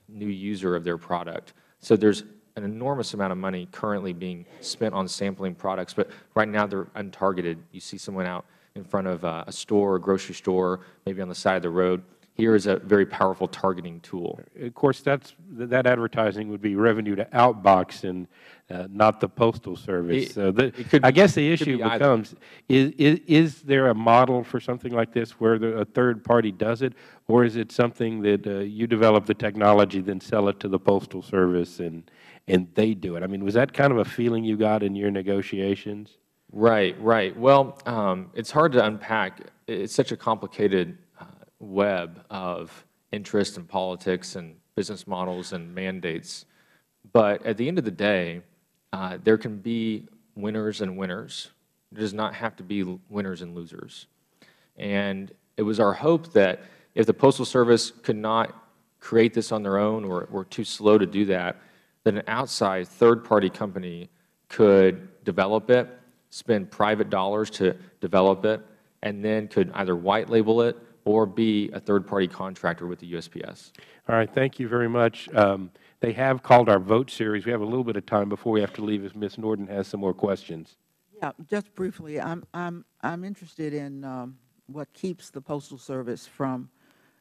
user of their product. So there's an enormous amount of money currently being spent on sampling products, but right now they're untargeted. You see someone out in front of a store, a grocery store, maybe on the side of the road. Here is a very powerful targeting tool. Of course, that advertising would be revenue to Outbox and not the Postal Service. I guess the issue becomes, is there a model for something like this where a third party does it, or is it something that you develop the technology, then sell it to the Postal Service and they do it? I mean, was that kind of a feeling you got in your negotiations? Right, right. Well, it's hard to unpack. It's such a complicated web of interest and politics and business models and mandates. But at the end of the day, there can be winners and winners. There does not have to be winners and losers. And it was our hope that if the Postal Service could not create this on their own or were too slow to do that, that an outside third-party company could develop it, spend private dollars to develop it, and then could either white label it or be a third-party contractor with the USPS. All right, thank you very much. They have called our vote series. We have a little bit of time before we have to leave if Ms. Norton has some more questions. Yeah, just briefly, I'm interested in what keeps the Postal Service from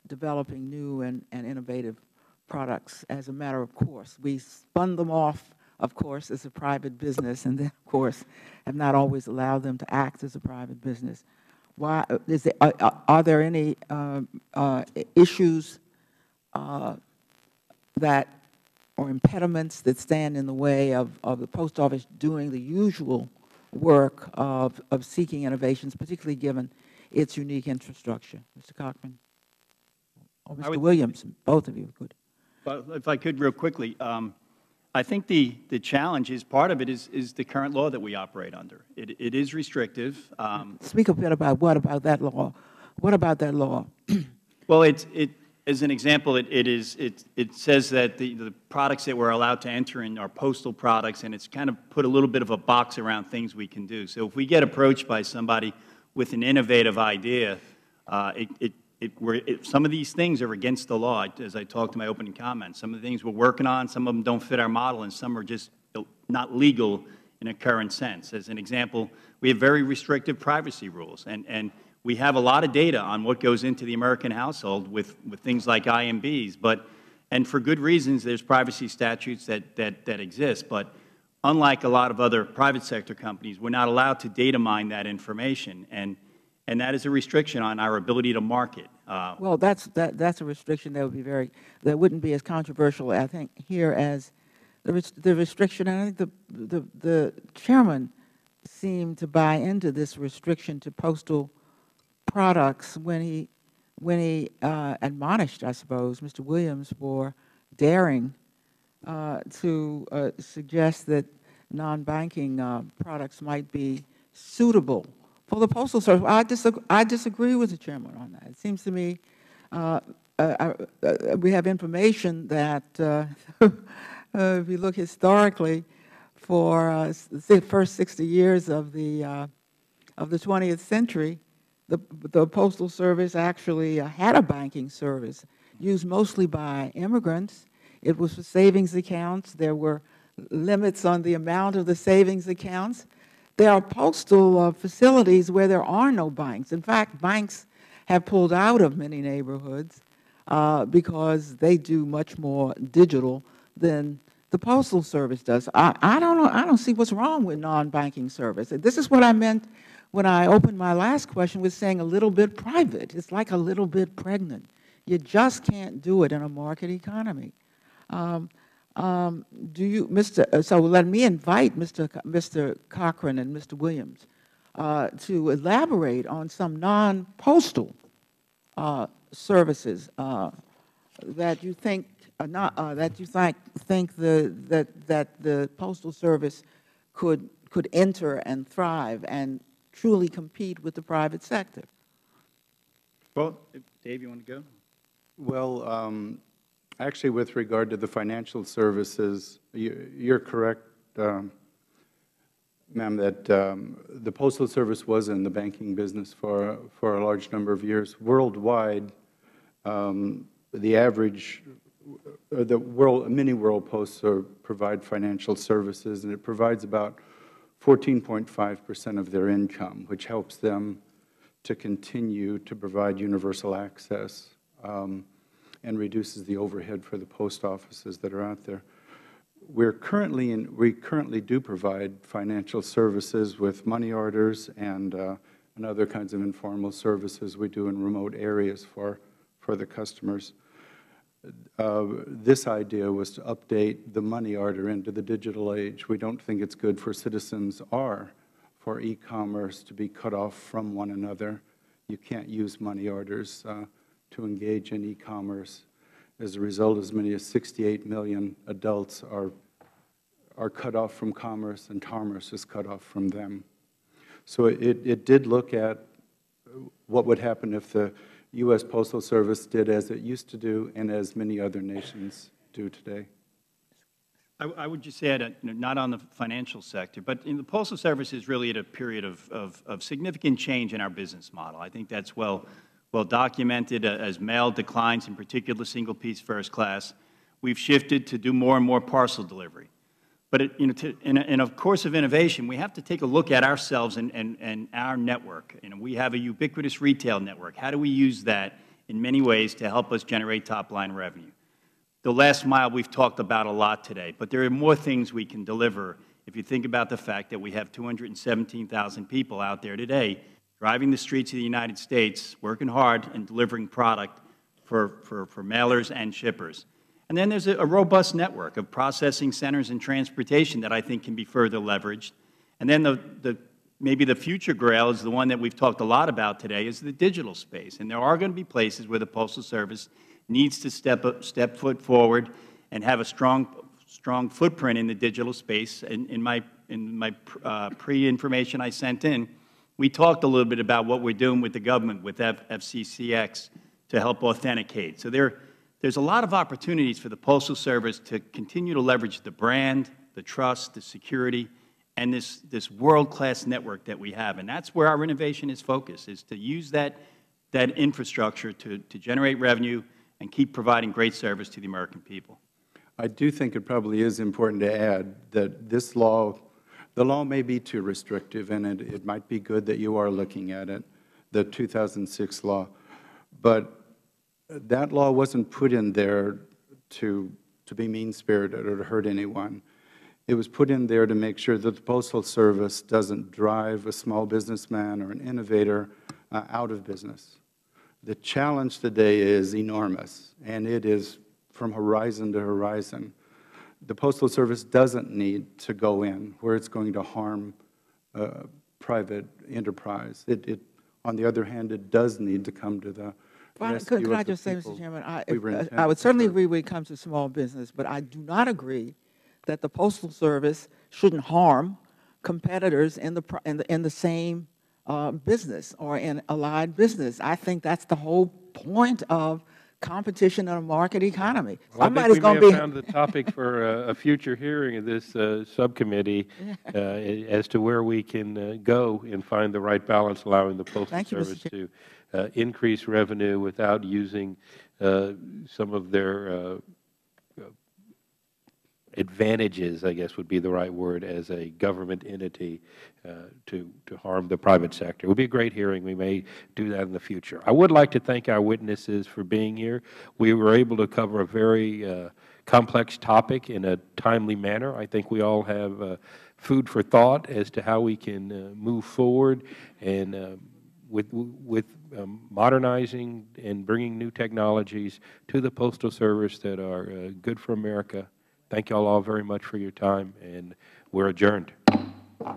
developing new and innovative products as a matter of course. We spun them off, of course, as a private business, and then, of course, have not always allowed them to act as a private business. Why is there, are there any issues that or impediments that stand in the way of the Post Office doing the usual work of seeking innovations, particularly given its unique infrastructure? Mr. Cochran or Mr. Williams, both of you could. Well, if I could real quickly, I think the challenge is, part of it is the current law that we operate under. It is restrictive. Speak a bit about what about that law? What about that law? Well, as an example, it says that the products that we're allowed to enter in are postal products, and it's kind of put a little bit of a box around things we can do. So if we get approached by somebody with an innovative idea, some of these things are against the law, as I talked in my opening comments. Some of the things we're working on, some of them don't fit our model, and some are just not legal in a current sense. As an example, we have very restrictive privacy rules, and we have a lot of data on what goes into the American household with things like IMBs, and for good reasons, there's privacy statutes that exist, but unlike a lot of other private sector companies, we're not allowed to data mine that information, and that is a restriction on our ability to market. Well, that's a restriction that would be that wouldn't be as controversial, I think, here as the restriction. And I think the chairman seemed to buy into this restriction to postal products when he admonished, I suppose, Mr. Williams for daring to suggest that non-banking products might be suitable for the Postal Service. I disagree with the chairman on that. It seems to me we have information that if you look historically, for the first 60 years of the 20th century, the Postal Service actually had a banking service. used mostly by immigrants. It was for savings accounts. There were limits on the amount of the savings accounts. There are postal facilities where there are no banks. In fact, banks have pulled out of many neighborhoods because they do much more digital than the Postal Service does. I don't know. I don't see what's wrong with non-banking service. This is what I meant when I opened my last question with saying a little bit private. It's like a little bit pregnant. You just can't do it in a market economy. Do you, so let me invite Mr. Cochran and Mr. Williams to elaborate on some non-postal services that you think that you think that the Postal Service could enter and thrive and truly compete with the private sector. Well, Dave, you want to go? Well, actually, with regard to the financial services, you're correct, ma'am, that the Postal Service was in the banking business for a large number of years. Worldwide, the average, many world posts provide financial services, and it provides about 14.5% of their income, which helps them to continue to provide universal access and reduces the overhead for the post offices that are out there. We currently do provide financial services with money orders and other kinds of informal services we do in remote areas for the customers. This idea was to update the money order into the digital age. We don't think it's good for citizens or for e-commerce to be cut off from one another. You can't use money orders to engage in e-commerce. As a result, as many as 68 million adults are cut off from commerce, and commerce is cut off from them. So it did look at what would happen if the U.S. Postal Service did as it used to do and as many other nations do today. I would just add, not on the financial sector, but the Postal Service is really at a period of significant change in our business model. I think that's well documented. As mail declines, in particular single-piece first class, we've shifted to do more and more parcel delivery. But in a course of innovation, we have to take a look at ourselves and our network. We have a ubiquitous retail network. How do we use that in many ways to help us generate top-line revenue? The last mile we've talked about a lot today, but there are more things we can deliver if you think about the fact that we have 217,000 people out there today driving the streets of the United States, working hard and delivering product for mailers and shippers. And then there's a robust network of processing centers and transportation that I think can be further leveraged. And then maybe the future grail is the one that we've talked a lot about today, is the digital space. And there are going to be places where the Postal Service needs to step foot forward and have a strong footprint in the digital space. In my pre-information I sent in, we talked a little bit about what we're doing with the government, with FCCX, to help authenticate. So there's a lot of opportunities for the Postal Service to continue to leverage the brand, the trust, the security, and this world-class network that we have. And that's where our innovation is focused, is to use that infrastructure to generate revenue and keep providing great service to the American people. I do think it probably is important to add that this law, the law may be too restrictive, and it might be good that you are looking at it, the 2006 law. But that law wasn't put in there to be mean-spirited or to hurt anyone. It was put in there to make sure that the Postal Service doesn't drive a small businessman or an innovator out of business. The challenge today is enormous, and it is from horizon to horizon. The Postal Service doesn't need to go in where it's going to harm private enterprise. On the other hand, it does need to come to the rescue of the people. Could I just say, Mr. Chairman, I would certainly agree when it comes to small business, but I do not agree that the Postal Service shouldn't harm competitors in the same business or in allied business. I think that's the whole point of competition in a market economy. Well, I Somebody's think we going may to be. have found the topic for a future hearing of this subcommittee as to where we can go and find the right balance, allowing the Postal Thank you, Mr. Service to increase revenue without using some of their advantages, I guess would be the right word, as a government entity to harm the private sector. It would be a great hearing. We may do that in the future. I would like to thank our witnesses for being here. We were able to cover a very complex topic in a timely manner. I think we all have food for thought as to how we can move forward and with modernizing and bringing new technologies to the Postal Service that are good for America. Thank you all very much for your time, and we're adjourned.